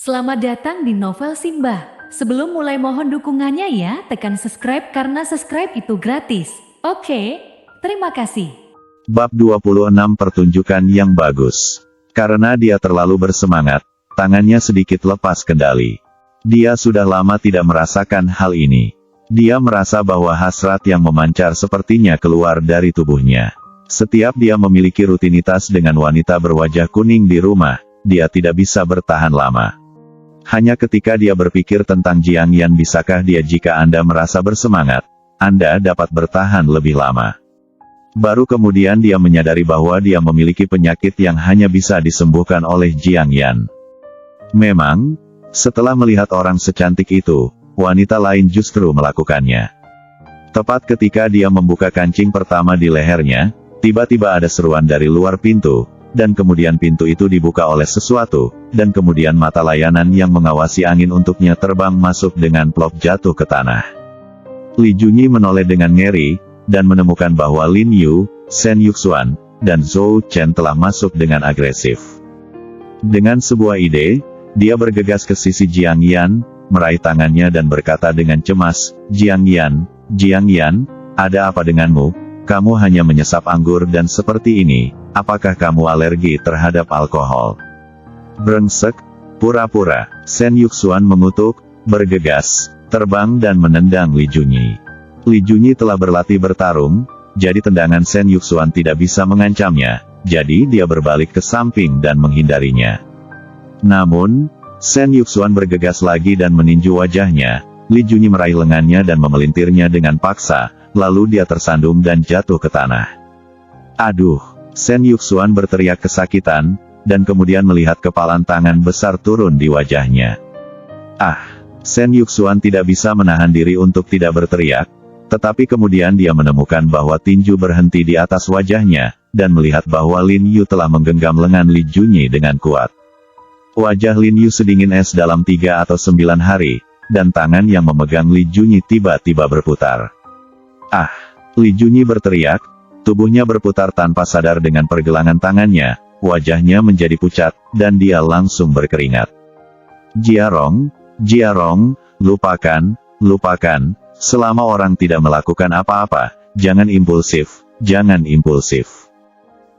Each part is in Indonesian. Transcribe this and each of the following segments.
Selamat datang di Novel Simbah. Sebelum mulai mohon dukungannya ya, tekan subscribe karena subscribe itu gratis. Oke, terima kasih. Bab 26 Pertunjukan yang bagus. Karena dia terlalu bersemangat, tangannya sedikit lepas kendali. Dia sudah lama tidak merasakan hal ini. Dia merasa bahwa hasrat yang memancar sepertinya keluar dari tubuhnya. Setiap dia memiliki rutinitas dengan wanita berwajah kuning di rumah, dia tidak bisa bertahan lama. Hanya ketika dia berpikir tentang Jiang Yan, bisakah dia jika Anda merasa bersemangat, Anda dapat bertahan lebih lama. Baru kemudian dia menyadari bahwa dia memiliki penyakit yang hanya bisa disembuhkan oleh Jiang Yan. Memang, setelah melihat orang secantik itu, wanita lain justru melakukannya. Tepat ketika dia membuka kancing pertama di lehernya, tiba-tiba ada seruan dari luar pintu, dan kemudian pintu itu dibuka oleh sesuatu, dan kemudian mata layanan yang mengawasi angin untuknya terbang masuk dengan plop jatuh ke tanah. Li Junyi menoleh dengan ngeri, dan menemukan bahwa Lin Yu, Shen Yuxuan, dan Zhou Chen telah masuk dengan agresif. Dengan sebuah ide, dia bergegas ke sisi Jiang Yan, meraih tangannya dan berkata dengan cemas, Jiang Yan, ada apa denganmu? Kamu hanya menyesap anggur dan seperti ini, apakah kamu alergi terhadap alkohol? Brengsek, pura-pura, Shen Yuxuan mengutuk, bergegas, terbang dan menendang Li Junyi. Li Junyi telah berlatih bertarung, jadi tendangan Shen Yuxuan tidak bisa mengancamnya, jadi dia berbalik ke samping dan menghindarinya. Namun, Shen Yuxuan bergegas lagi dan meninju wajahnya, Li Junyi meraih lengannya dan memelintirnya dengan paksa, lalu dia tersandung dan jatuh ke tanah. Aduh, Shen Yuxuan berteriak kesakitan, dan kemudian melihat kepalan tangan besar turun di wajahnya. Shen Yuxuan tidak bisa menahan diri untuk tidak berteriak, tetapi kemudian dia menemukan bahwa tinju berhenti di atas wajahnya, dan melihat bahwa Lin Yu telah menggenggam lengan Li Junyi dengan kuat. Wajah Lin Yu sedingin es dalam 3 atau 9 hari, dan tangan yang memegang Li Junyi tiba-tiba berputar. Li Junyi berteriak, tubuhnya berputar tanpa sadar dengan pergelangan tangannya, wajahnya menjadi pucat, dan dia langsung berkeringat. Jiarong, lupakan, selama orang tidak melakukan apa-apa, jangan impulsif.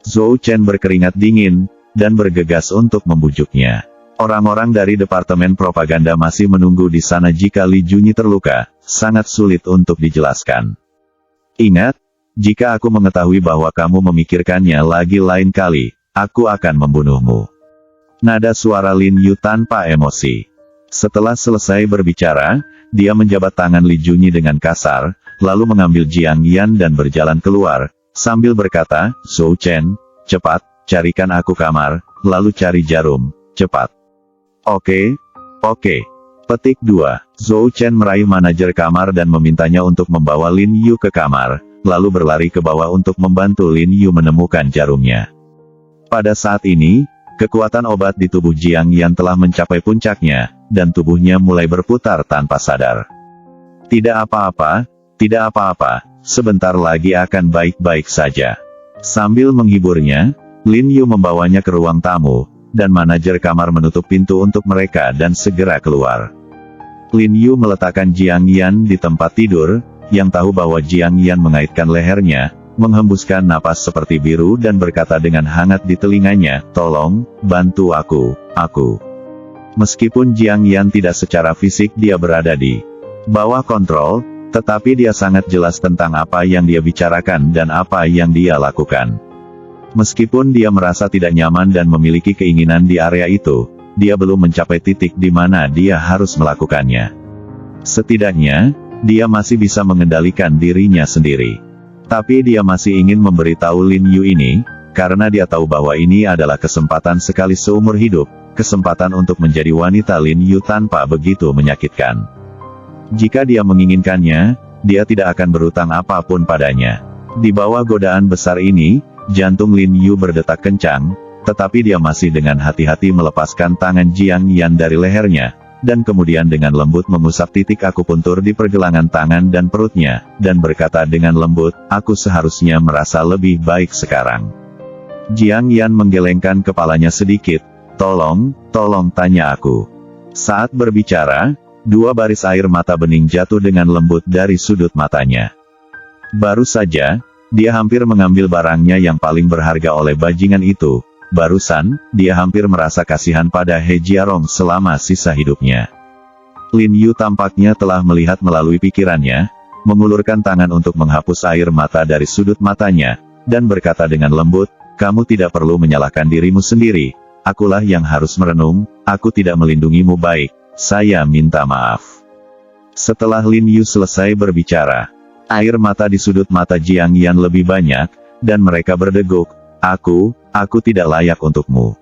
Zhou Chen berkeringat dingin, dan bergegas untuk membujuknya. Orang-orang dari Departemen Propaganda masih menunggu di sana jika Li Junyi terluka, sangat sulit untuk dijelaskan. Ingat, jika aku mengetahui bahwa kamu memikirkannya lagi lain kali, aku akan membunuhmu. Nada suara Lin Yu tanpa emosi. Setelah selesai berbicara, dia menjabat tangan Li Junyi dengan kasar, lalu mengambil Jiang Yan dan berjalan keluar, sambil berkata, Zhou Chen, cepat, carikan aku kamar, lalu cari jarum, cepat. Oke. Petik 2. Zhou Chen meraih manajer kamar dan memintanya untuk membawa Lin Yu ke kamar, lalu berlari ke bawah untuk membantu Lin Yu menemukan jarumnya. Pada saat ini, kekuatan obat di tubuh Jiang Yan telah mencapai puncaknya, dan tubuhnya mulai berputar tanpa sadar. Tidak apa-apa, sebentar lagi akan baik-baik saja. Sambil menghiburnya, Lin Yu membawanya ke ruang tamu, dan manajer kamar menutup pintu untuk mereka dan segera keluar. Lin Yu meletakkan Jiang Yan di tempat tidur, yang tahu bahwa Jiang Yan mengaitkan lehernya, menghembuskan napas seperti biru dan berkata dengan hangat di telinganya, tolong, bantu aku. Meskipun Jiang Yan tidak secara fisik dia berada di bawah kontrol, tetapi dia sangat jelas tentang apa yang dia bicarakan dan apa yang dia lakukan. Meskipun dia merasa tidak nyaman dan memiliki keinginan di area itu, dia belum mencapai titik di mana dia harus melakukannya. Setidaknya, dia masih bisa mengendalikan dirinya sendiri. Tapi dia masih ingin memberitahu Lin Yu ini, karena dia tahu bahwa ini adalah kesempatan sekali seumur hidup, kesempatan untuk menjadi wanita Lin Yu tanpa begitu menyakitkan. Jika dia menginginkannya, dia tidak akan berutang apapun padanya. Di bawah godaan besar ini, jantung Lin Yu berdetak kencang, tetapi dia masih dengan hati-hati melepaskan tangan Jiang Yan dari lehernya, dan kemudian dengan lembut mengusap titik akupuntur di pergelangan tangan dan perutnya, dan berkata dengan lembut, aku seharusnya merasa lebih baik sekarang. Jiang Yan menggelengkan kepalanya sedikit, tolong, tanya aku. Saat berbicara, dua baris air mata bening jatuh dengan lembut dari sudut matanya. Baru saja, dia hampir mengambil barangnya yang paling berharga oleh bajingan itu. Barusan, dia hampir merasa kasihan pada He Jiarong selama sisa hidupnya. Lin Yu tampaknya telah melihat melalui pikirannya, mengulurkan tangan untuk menghapus air mata dari sudut matanya, dan berkata dengan lembut, "Kamu tidak perlu menyalahkan dirimu sendiri. Akulah yang harus merenung, aku tidak melindungimu baik, saya minta maaf." Setelah Lin Yu selesai berbicara, air mata di sudut mata Jiang Yan lebih banyak, dan mereka berdeguk, aku tidak layak untukmu.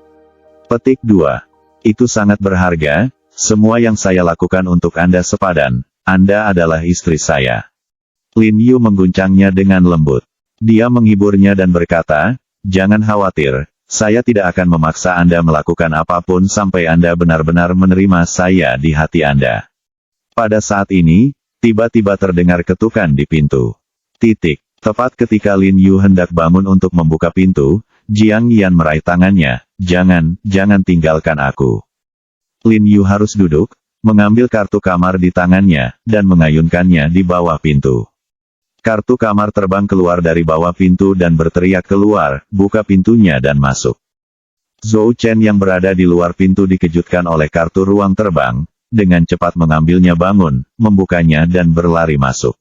Petik 2. Itu sangat berharga, semua yang saya lakukan untuk Anda sepadan, Anda adalah istri saya. Lin Yu mengguncangnya dengan lembut. Dia menghiburnya dan berkata, "Jangan khawatir. Saya tidak akan memaksa Anda melakukan apapun sampai Anda benar-benar menerima saya di hati Anda." Pada saat ini, tiba-tiba terdengar ketukan di pintu. Tepat ketika Lin Yu hendak bangun untuk membuka pintu, Jiang Yan meraih tangannya, jangan tinggalkan aku." Lin Yu harus duduk, mengambil kartu kamar di tangannya, dan mengayunkannya di bawah pintu. Kartu kamar terbang keluar dari bawah pintu dan berteriak keluar, "Buka pintunya dan masuk." Zhou Chen yang berada di luar pintu dikejutkan oleh kartu ruang terbang, dengan cepat mengambilnya bangun, membukanya dan berlari masuk.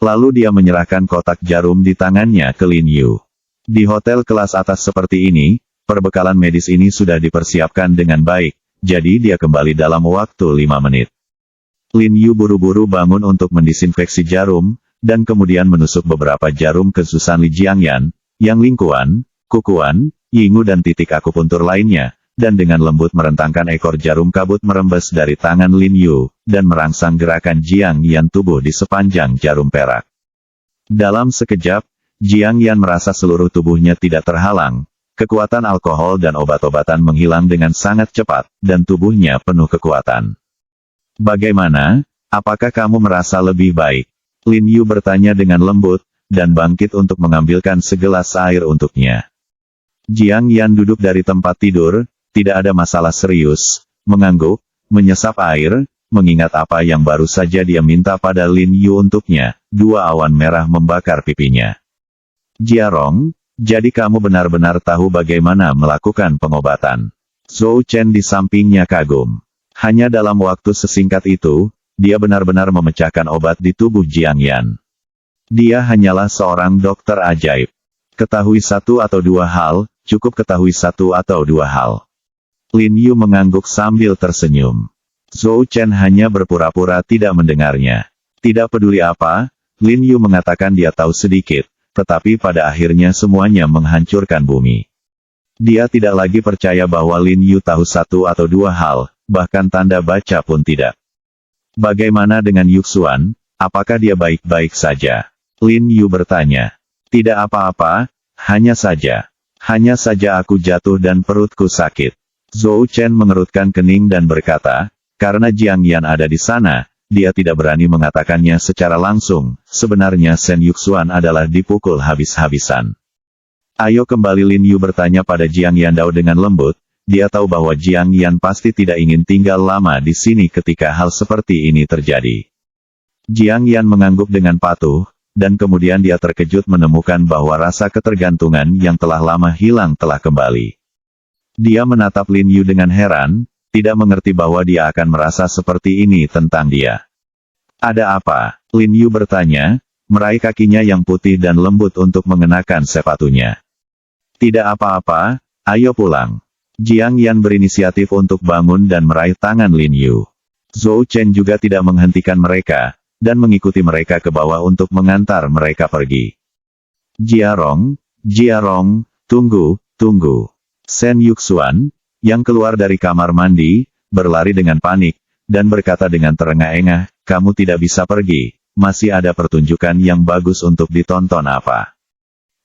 Lalu dia menyerahkan kotak jarum di tangannya ke Lin Yu. Di hotel kelas atas seperti ini, perbekalan medis ini sudah dipersiapkan dengan baik, jadi dia kembali dalam waktu 5 menit. Lin Yu buru-buru bangun untuk mendisinfeksi jarum, dan kemudian menusuk beberapa jarum ke Susan Li Jiangyan, yang lingkuan, kukuan, yingu dan titik akupuntur lainnya, dan dengan lembut merentangkan ekor jarum kabut merembes dari tangan Lin Yu, dan merangsang gerakan Jiang Yan tubuh di sepanjang jarum perak. Dalam sekejap, Jiang Yan merasa seluruh tubuhnya tidak terhalang, kekuatan alkohol dan obat-obatan menghilang dengan sangat cepat, dan tubuhnya penuh kekuatan. "Bagaimana? Apakah kamu merasa lebih baik?" Lin Yu bertanya dengan lembut, dan bangkit untuk mengambilkan segelas air untuknya. Jiang Yan duduk dari tempat tidur, tidak ada masalah serius, mengangguk, menyesap air, mengingat apa yang baru saja dia minta pada Lin Yu untuknya, 2 awan merah membakar pipinya. "Jiarong, jadi kamu benar-benar tahu bagaimana melakukan pengobatan." Zhou Chen di sampingnya kagum. Hanya dalam waktu sesingkat itu, dia benar-benar memecahkan obat di tubuh Jiang Yan. Dia hanyalah seorang dokter ajaib. Ketahui 1 atau 2 hal, cukup ketahui 1 atau 2 hal. Lin Yu mengangguk sambil tersenyum. Zhou Chen hanya berpura-pura tidak mendengarnya. Tidak peduli apa, Lin Yu mengatakan dia tahu sedikit, tetapi pada akhirnya semuanya menghancurkan bumi. Dia tidak lagi percaya bahwa Lin Yu tahu 1 atau 2 hal, bahkan tanda baca pun tidak. "Bagaimana dengan Yuxuan, apakah dia baik-baik saja?" Lin Yu bertanya. "Tidak apa-apa, hanya saja aku jatuh dan perutku sakit." Zhou Chen mengerutkan kening dan berkata, karena Jiang Yan ada di sana, dia tidak berani mengatakannya secara langsung, sebenarnya Shen Yuxuan adalah dipukul habis-habisan. "Ayo kembali," Lin Yu bertanya pada Jiang Yandao dengan lembut. Dia tahu bahwa Jiang Yan pasti tidak ingin tinggal lama di sini ketika hal seperti ini terjadi. Jiang Yan mengangguk dengan patuh, dan kemudian dia terkejut menemukan bahwa rasa ketergantungan yang telah lama hilang telah kembali. Dia menatap Lin Yu dengan heran, tidak mengerti bahwa dia akan merasa seperti ini tentang dia. "Ada apa?" Lin Yu bertanya, meraih kakinya yang putih dan lembut untuk mengenakan sepatunya. "Tidak apa-apa, ayo pulang." Jiang Yan berinisiatif untuk bangun dan meraih tangan Lin Yu. Zhou Chen juga tidak menghentikan mereka, dan mengikuti mereka ke bawah untuk mengantar mereka pergi. Jiarong, tunggu. Shen Yuxuan, yang keluar dari kamar mandi, berlari dengan panik, dan berkata dengan terengah-engah, "Kamu tidak bisa pergi, masih ada pertunjukan yang bagus untuk ditonton." "Apa?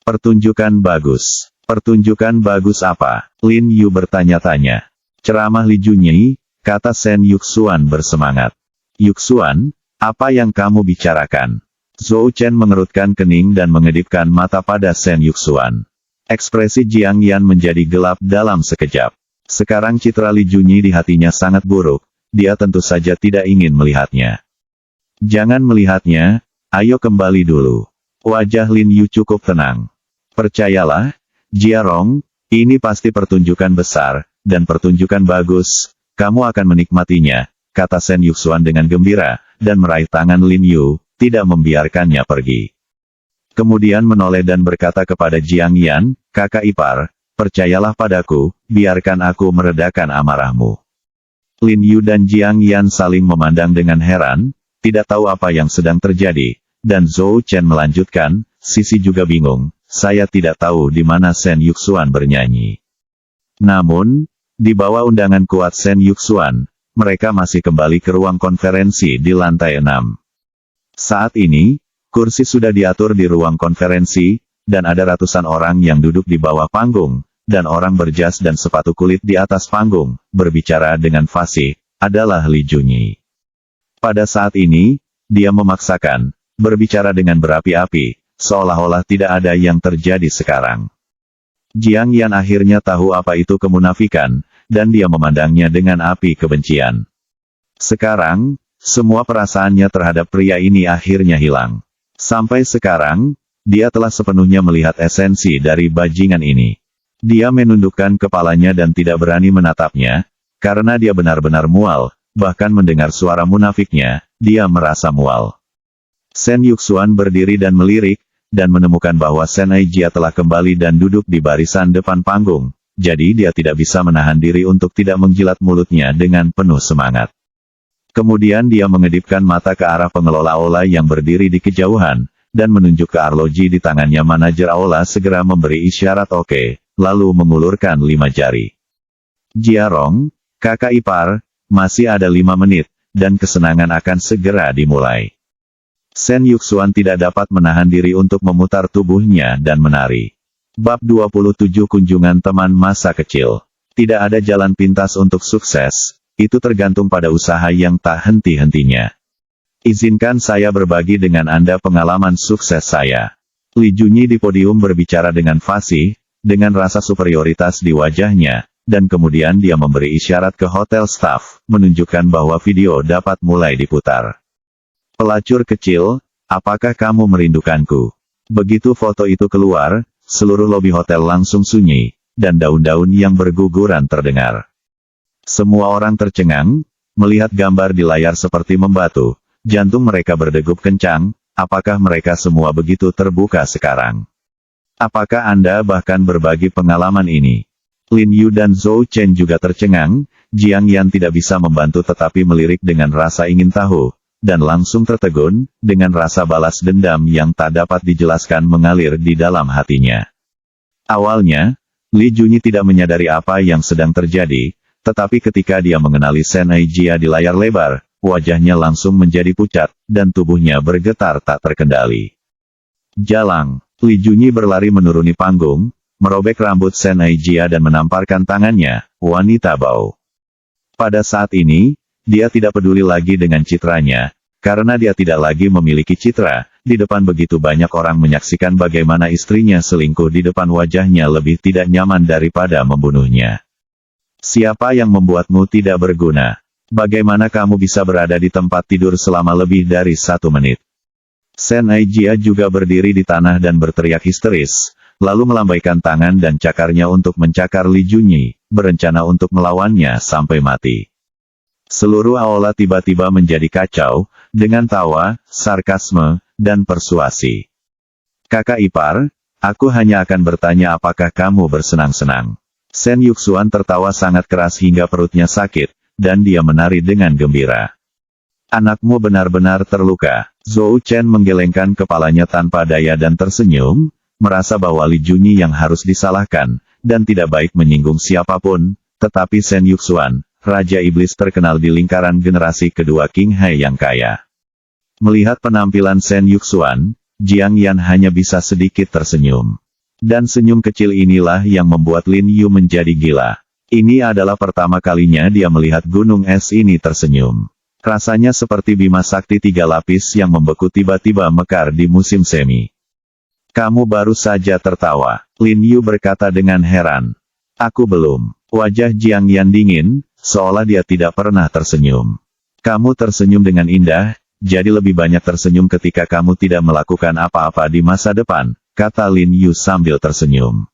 Pertunjukan bagus? Pertunjukan bagus apa?" Lin Yu bertanya-tanya. "Ceramah Li Junyi," kata Shen Yuxuan bersemangat. "Yuxuan, apa yang kamu bicarakan?" Zhou Chen mengerutkan kening dan mengedipkan mata pada Shen Yuxuan. Ekspresi Jiang Yan menjadi gelap dalam sekejap. Sekarang citra Li Junyi di hatinya sangat buruk, dia tentu saja tidak ingin melihatnya. Jangan melihatnya, ayo kembali dulu. Wajah Lin Yu cukup tenang. Percayalah, Jia Rong, ini pasti pertunjukan besar, dan pertunjukan bagus, kamu akan menikmatinya, kata Shen Yuxuan dengan gembira, dan meraih tangan Lin Yu, tidak membiarkannya pergi. Kemudian menoleh dan berkata kepada Jiang Yan, kakak ipar, percayalah padaku, biarkan aku meredakan amarahmu. Lin Yu dan Jiang Yan saling memandang dengan heran, tidak tahu apa yang sedang terjadi, dan Zhou Chen melanjutkan, Sisi juga bingung, saya tidak tahu di mana Shen Yuxuan bernyanyi. Namun, di bawah undangan kuat Shen Yuxuan, mereka masih kembali ke ruang konferensi di lantai 6. Saat ini, kursi sudah diatur di ruang konferensi, dan ada ratusan orang yang duduk di bawah panggung, dan orang berjas dan sepatu kulit di atas panggung, berbicara dengan fasih, adalah Li Junyi. Pada saat ini, dia memaksakan, berbicara dengan berapi-api, seolah-olah tidak ada yang terjadi sekarang. Jiang Yan akhirnya tahu apa itu kemunafikan, dan dia memandangnya dengan api kebencian. Sekarang, semua perasaannya terhadap pria ini akhirnya hilang. Sampai sekarang, dia telah sepenuhnya melihat esensi dari bajingan ini. Dia menundukkan kepalanya dan tidak berani menatapnya, karena dia benar-benar mual, bahkan mendengar suara munafiknya, dia merasa mual. Shen Yuxuan berdiri dan melirik, dan menemukan bahwa Shen Aijia telah kembali dan duduk di barisan depan panggung, jadi dia tidak bisa menahan diri untuk tidak menjilat mulutnya dengan penuh semangat. Kemudian dia mengedipkan mata ke arah pengelola aula yang berdiri di kejauhan, dan menunjuk ke arloji di tangannya. Manajer aula segera memberi isyarat oke, lalu mengulurkan 5 jari. Jia Rong, kakak ipar, masih ada 5 menit, dan kesenangan akan segera dimulai. Shen Yuxuan tidak dapat menahan diri untuk memutar tubuhnya dan menari. Bab 27 Kunjungan Teman Masa Kecil. Tidak ada jalan pintas untuk sukses, itu tergantung pada usaha yang tak henti-hentinya. Izinkan saya berbagi dengan Anda pengalaman sukses saya. Li Junyi di podium berbicara dengan fasih, dengan rasa superioritas di wajahnya, dan kemudian dia memberi isyarat ke hotel staff, menunjukkan bahwa video dapat mulai diputar. Pelacur kecil, apakah kamu merindukanku? Begitu foto itu keluar, seluruh lobi hotel langsung sunyi, dan daun-daun yang berguguran terdengar. Semua orang tercengang, melihat gambar di layar seperti membatu, jantung mereka berdegup kencang, apakah mereka semua begitu terbuka sekarang? Apakah Anda bahkan berbagi pengalaman ini? Lin Yu dan Zhou Chen juga tercengang, Jiang Yan tidak bisa membantu tetapi melirik dengan rasa ingin tahu, dan langsung tertegun, dengan rasa balas dendam yang tak dapat dijelaskan mengalir di dalam hatinya. Awalnya, Li Junyi tidak menyadari apa yang sedang terjadi, tetapi ketika dia mengenali Shen Aijia di layar lebar, wajahnya langsung menjadi pucat, dan tubuhnya bergetar tak terkendali. Jalang, Li Junyi berlari menuruni panggung, merobek rambut Shen Aijia dan menamparkan tangannya, wanita bau. Pada saat ini, dia tidak peduli lagi dengan citranya, karena dia tidak lagi memiliki citra, di depan begitu banyak orang menyaksikan bagaimana istrinya selingkuh di depan wajahnya lebih tidak nyaman daripada membunuhnya. Siapa yang membuatmu tidak berguna? Bagaimana kamu bisa berada di tempat tidur selama lebih dari 1 menit? Shen Aijia juga berdiri di tanah dan berteriak histeris, lalu melambaikan tangan dan cakarnya untuk mencakar Li Junyi, berencana untuk melawannya sampai mati. Seluruh aula tiba-tiba menjadi kacau, dengan tawa, sarkasme, dan persuasi. Kakak ipar, aku hanya akan bertanya apakah kamu bersenang-senang. Shen Yuxuan tertawa sangat keras hingga perutnya sakit, dan dia menari dengan gembira. Anakmu benar-benar terluka. Zhou Chen menggelengkan kepalanya tanpa daya dan tersenyum, merasa bahwa Li Junyi yang harus disalahkan, dan tidak baik menyinggung siapapun, tetapi Shen Yuxuan, Raja Iblis terkenal di lingkaran generasi kedua King Hai yang kaya. Melihat penampilan Shen Yuxuan, Jiang Yan hanya bisa sedikit tersenyum. Dan senyum kecil inilah yang membuat Lin Yu menjadi gila. Ini adalah pertama kalinya dia melihat gunung es ini tersenyum. Rasanya seperti Bima Sakti 3 lapis yang membeku tiba-tiba mekar di musim semi. Kamu baru saja tertawa, Lin Yu berkata dengan heran. Aku belum. Wajah Jiang Yan dingin, seolah dia tidak pernah tersenyum. Kamu tersenyum dengan indah, jadi lebih banyak tersenyum ketika kamu tidak melakukan apa-apa di masa depan, kata Lin Yu sambil tersenyum.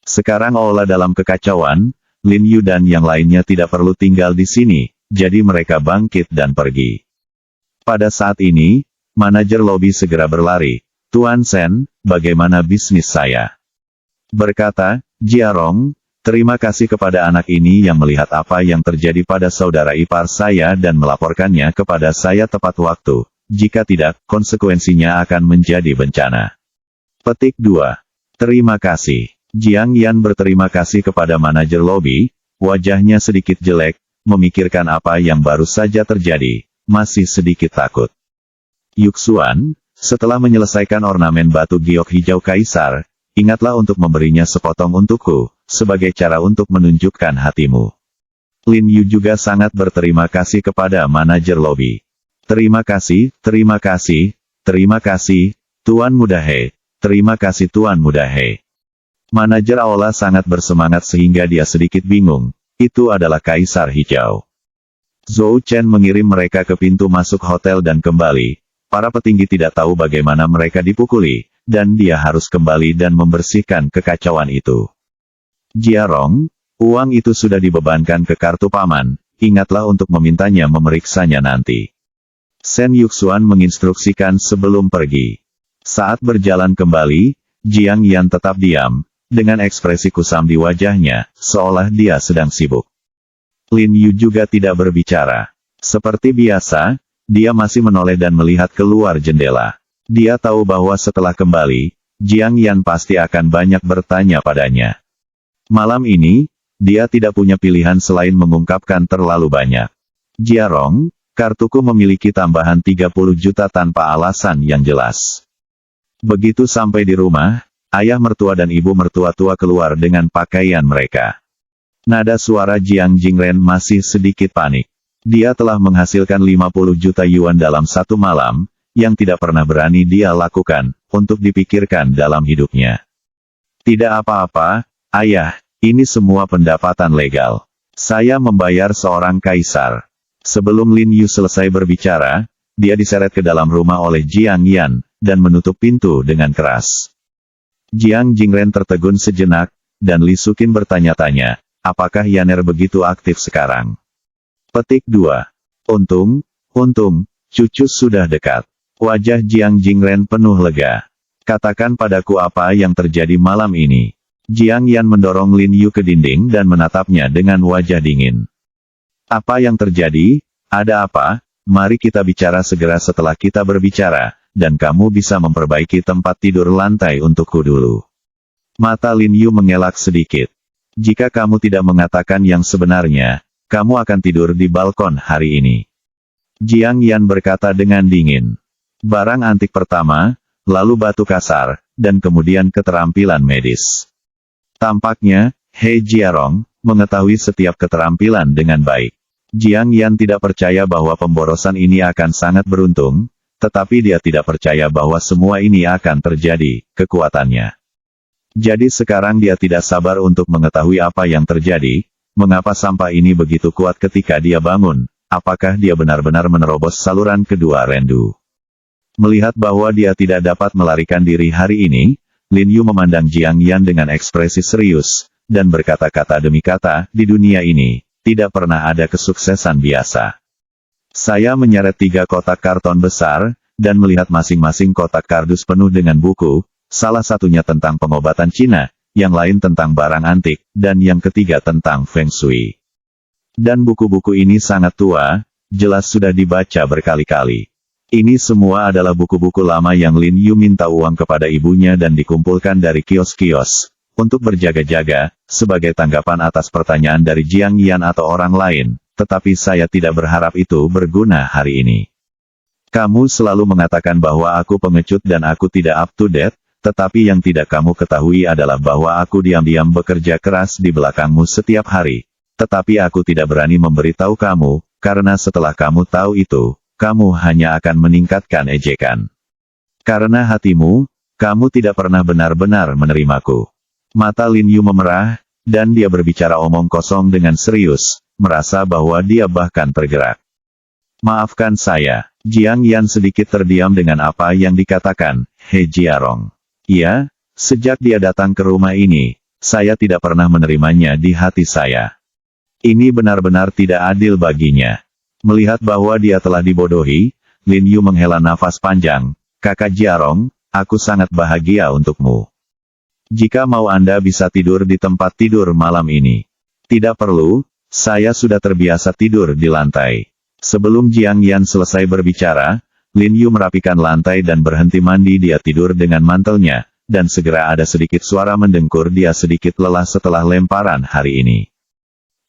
Sekarang Aola dalam kekacauan, Lin Yu dan yang lainnya tidak perlu tinggal di sini, jadi mereka bangkit dan pergi. Pada saat ini, manajer lobi segera berlari, Tuan Sen, bagaimana bisnis saya? Berkata, Jiarong, terima kasih kepada anak ini yang melihat apa yang terjadi pada saudara ipar saya dan melaporkannya kepada saya tepat waktu. Jika tidak, konsekuensinya akan menjadi bencana. Petik 2. Terima kasih. Jiang Yan berterima kasih kepada manajer lobi, wajahnya sedikit jelek, memikirkan apa yang baru saja terjadi, masih sedikit takut. Yuxuan, setelah menyelesaikan ornamen batu giok hijau kaisar, ingatlah untuk memberinya sepotong untukku, sebagai cara untuk menunjukkan hatimu. Lin Yu juga sangat berterima kasih kepada manajer lobi. Terima kasih, terima kasih, terima kasih, Tuan Muda He. Terima kasih Tuan Muda He. Manajer Aola sangat bersemangat sehingga dia sedikit bingung. Itu adalah Kaisar Hijau. Zhou Chen mengirim mereka ke pintu masuk hotel dan kembali. Para petinggi tidak tahu bagaimana mereka dipukuli, dan dia harus kembali dan membersihkan kekacauan itu. Jiarong, uang itu sudah dibebankan ke kartu paman, ingatlah untuk memintanya memeriksanya nanti. Sen Yuxuan menginstruksikan sebelum pergi. Saat berjalan kembali, Jiang Yan tetap diam, dengan ekspresi kusam di wajahnya, seolah dia sedang sibuk. Lin Yu juga tidak berbicara. Seperti biasa, dia masih menoleh dan melihat keluar jendela. Dia tahu bahwa setelah kembali, Jiang Yan pasti akan banyak bertanya padanya. Malam ini, dia tidak punya pilihan selain mengungkapkan terlalu banyak. Jiarong, kartuku memiliki tambahan 30 juta tanpa alasan yang jelas. Begitu sampai di rumah, ayah mertua dan ibu mertua tua keluar dengan pakaian mereka. Nada suara Jiang Jingren masih sedikit panik. Dia telah menghasilkan 50 juta yuan dalam satu malam, yang tidak pernah berani dia lakukan, untuk dipikirkan dalam hidupnya. Tidak apa-apa, ayah, ini semua pendapatan legal. Saya membayar seorang kaisar. Sebelum Lin Yu selesai berbicara, dia diseret ke dalam rumah oleh Jiang Yan, dan menutup pintu dengan keras. Jiang Jingren tertegun sejenak, dan Li Sukin bertanya-tanya, apakah Yaner begitu aktif sekarang? Petik 2. Untung, cucu sudah dekat. Wajah Jiang Jingren penuh lega. Katakan padaku apa yang terjadi malam ini. Jiang Yan mendorong Lin Yu ke dinding dan menatapnya dengan wajah dingin. Apa yang terjadi? Ada apa? Mari kita bicara segera setelah kita berbicara, dan kamu bisa memperbaiki tempat tidur lantai untukku dulu. Mata Lin Yu mengelak sedikit. Jika kamu tidak mengatakan yang sebenarnya, kamu akan tidur di balkon hari ini. Jiang Yan berkata dengan dingin. Barang antik pertama, lalu batu kasar, dan kemudian keterampilan medis. Tampaknya, He Jiarong, mengetahui setiap keterampilan dengan baik. Jiang Yan tidak percaya bahwa pemborosan ini akan sangat beruntung, tetapi dia tidak percaya bahwa semua ini akan terjadi, kekuatannya. Jadi sekarang dia tidak sabar untuk mengetahui apa yang terjadi, mengapa sampah ini begitu kuat ketika dia bangun, apakah dia benar-benar menerobos saluran kedua Rendu. Melihat bahwa dia tidak dapat melarikan diri hari ini, Lin Yu memandang Jiang Yan dengan ekspresi serius, dan berkata-kata demi kata, di dunia ini, tidak pernah ada kesuksesan biasa. Saya menyeret 3 kotak karton besar, dan melihat masing-masing kotak kardus penuh dengan buku, salah satunya tentang pengobatan Cina, yang lain tentang barang antik, dan yang ketiga tentang Feng Shui. Dan buku-buku ini sangat tua, jelas sudah dibaca berkali-kali. Ini semua adalah buku-buku lama yang Lin Yu minta uang kepada ibunya dan dikumpulkan dari kios-kios, untuk berjaga-jaga, sebagai tanggapan atas pertanyaan dari Jiang Yan atau orang lain. Tetapi saya tidak berharap itu berguna hari ini. Kamu selalu mengatakan bahwa aku pengecut dan aku tidak up to date, tetapi yang tidak kamu ketahui adalah bahwa aku diam-diam bekerja keras di belakangmu setiap hari. Tetapi aku tidak berani memberitahu kamu, karena setelah kamu tahu itu, kamu hanya akan meningkatkan ejekan. Karena hatimu, kamu tidak pernah benar-benar menerimaku. Mata Lin Yu memerah, dan dia berbicara omong kosong dengan serius, merasa bahwa dia bahkan tergerak. Maafkan saya. Jiang Yan sedikit terdiam dengan apa yang dikatakan He Jiarong. Iya, sejak dia datang ke rumah ini, saya tidak pernah menerimanya di hati saya. Ini benar-benar tidak adil baginya. Melihat bahwa dia telah dibodohi, Lin Yu menghela nafas panjang. Kakak Jiarong, aku sangat bahagia untukmu. Jika mau Anda bisa tidur di tempat tidur malam ini. Tidak perlu, saya sudah terbiasa tidur di lantai. Sebelum Jiang Yan selesai berbicara, Lin Yu merapikan lantai dan berhenti mandi. Dia tidur dengan mantelnya, dan segera ada sedikit suara mendengkur. Dia sedikit lelah setelah lemparan hari ini.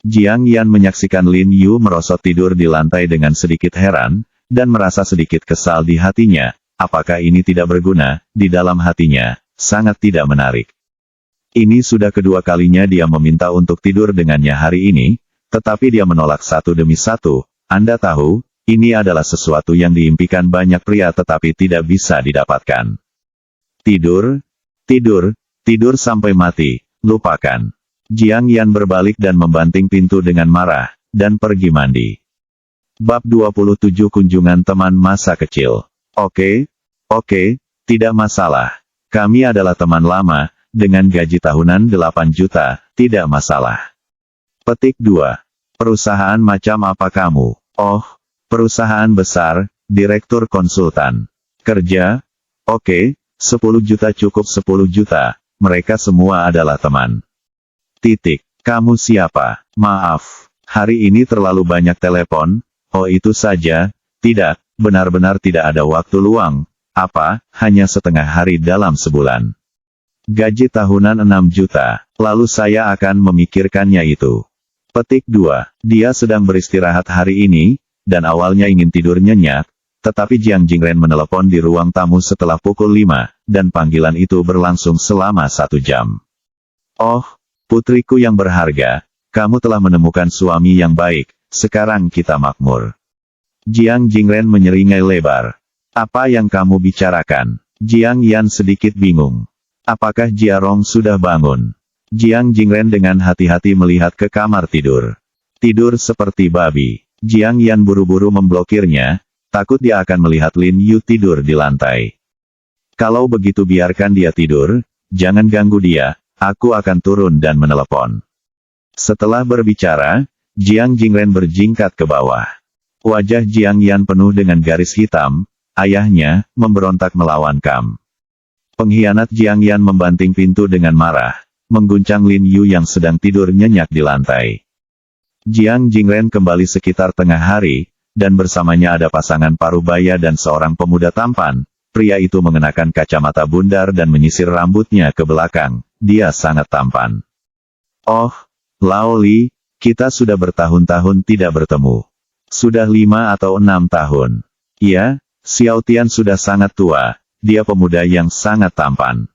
Jiang Yan menyaksikan Lin Yu merosot tidur di lantai dengan sedikit heran, dan merasa sedikit kesal di hatinya. Apakah ini tidak berguna? Di dalam hatinya, sangat tidak menarik. Ini sudah kedua kalinya dia meminta untuk tidur dengannya hari ini, tetapi dia menolak satu demi satu. Anda tahu, ini adalah sesuatu yang diimpikan banyak pria tetapi tidak bisa didapatkan. Tidur, tidur, tidur sampai mati, lupakan. Jiang Yan berbalik dan membanting pintu dengan marah, dan pergi mandi. Bab 27 Kunjungan Teman Masa Kecil. Oke, tidak masalah. Kami adalah teman lama, dengan gaji tahunan 8 juta, tidak masalah. Petik 2. Perusahaan macam apa kamu? Oh, perusahaan besar, direktur konsultan. Kerja? Oke, 10 juta cukup 10 juta, mereka semua adalah teman. Titik. Kamu siapa? Maaf, hari ini terlalu banyak telepon. Oh itu saja, tidak, benar-benar tidak ada waktu luang. Apa, hanya setengah hari dalam sebulan. Gaji tahunan 6 juta, lalu saya akan memikirkannya itu. Petik 2. Dia sedang beristirahat hari ini, dan awalnya ingin tidur nyenyak, tetapi Jiang Jingren menelepon di ruang tamu setelah pukul 5, dan panggilan itu berlangsung selama 1 jam. Oh, putriku yang berharga, kamu telah menemukan suami yang baik, sekarang kita makmur. Jiang Jingren menyeringai lebar. Apa yang kamu bicarakan? Jiang Yan sedikit bingung. Apakah Jiarong sudah bangun? Jiang Jingren dengan hati-hati melihat ke kamar tidur. Tidur seperti babi. Jiang Yan buru-buru memblokirnya, takut dia akan melihat Lin Yu tidur di lantai. Kalau begitu biarkan dia tidur, jangan ganggu dia, aku akan turun dan menelepon. Setelah berbicara, Jiang Jingren berjingkat ke bawah. Wajah Jiang Yan penuh dengan garis hitam, ayahnya, memberontak melawan Kam. Pengkhianat Jiang Yan membanting pintu dengan marah, mengguncang Lin Yu yang sedang tidur nyenyak di lantai. Jiang Jingren kembali sekitar tengah hari, dan bersamanya ada pasangan parubaya dan seorang pemuda tampan. Pria itu mengenakan kacamata bundar dan menyisir rambutnya ke belakang, dia sangat tampan. Oh, Lao Li, kita sudah bertahun-tahun tidak bertemu. Sudah 5 atau 6 tahun. Iya, Xiao Tian sudah sangat tua, dia pemuda yang sangat tampan.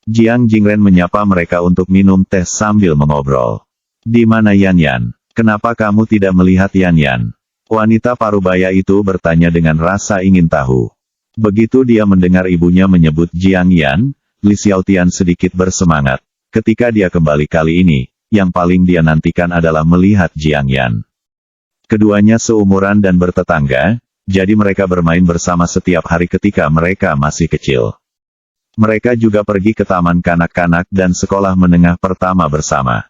Jiang Jingren menyapa mereka untuk minum teh sambil mengobrol. Di mana Yan Yan? Kenapa kamu tidak melihat Yan Yan? Wanita parubaya itu bertanya dengan rasa ingin tahu. Begitu dia mendengar ibunya menyebut Jiang Yan, Li Xiaotian sedikit bersemangat. Ketika dia kembali kali ini, yang paling dia nantikan adalah melihat Jiang Yan. Keduanya seumuran dan bertetangga, jadi mereka bermain bersama setiap hari ketika mereka masih kecil. Mereka juga pergi ke taman kanak-kanak dan sekolah menengah pertama bersama.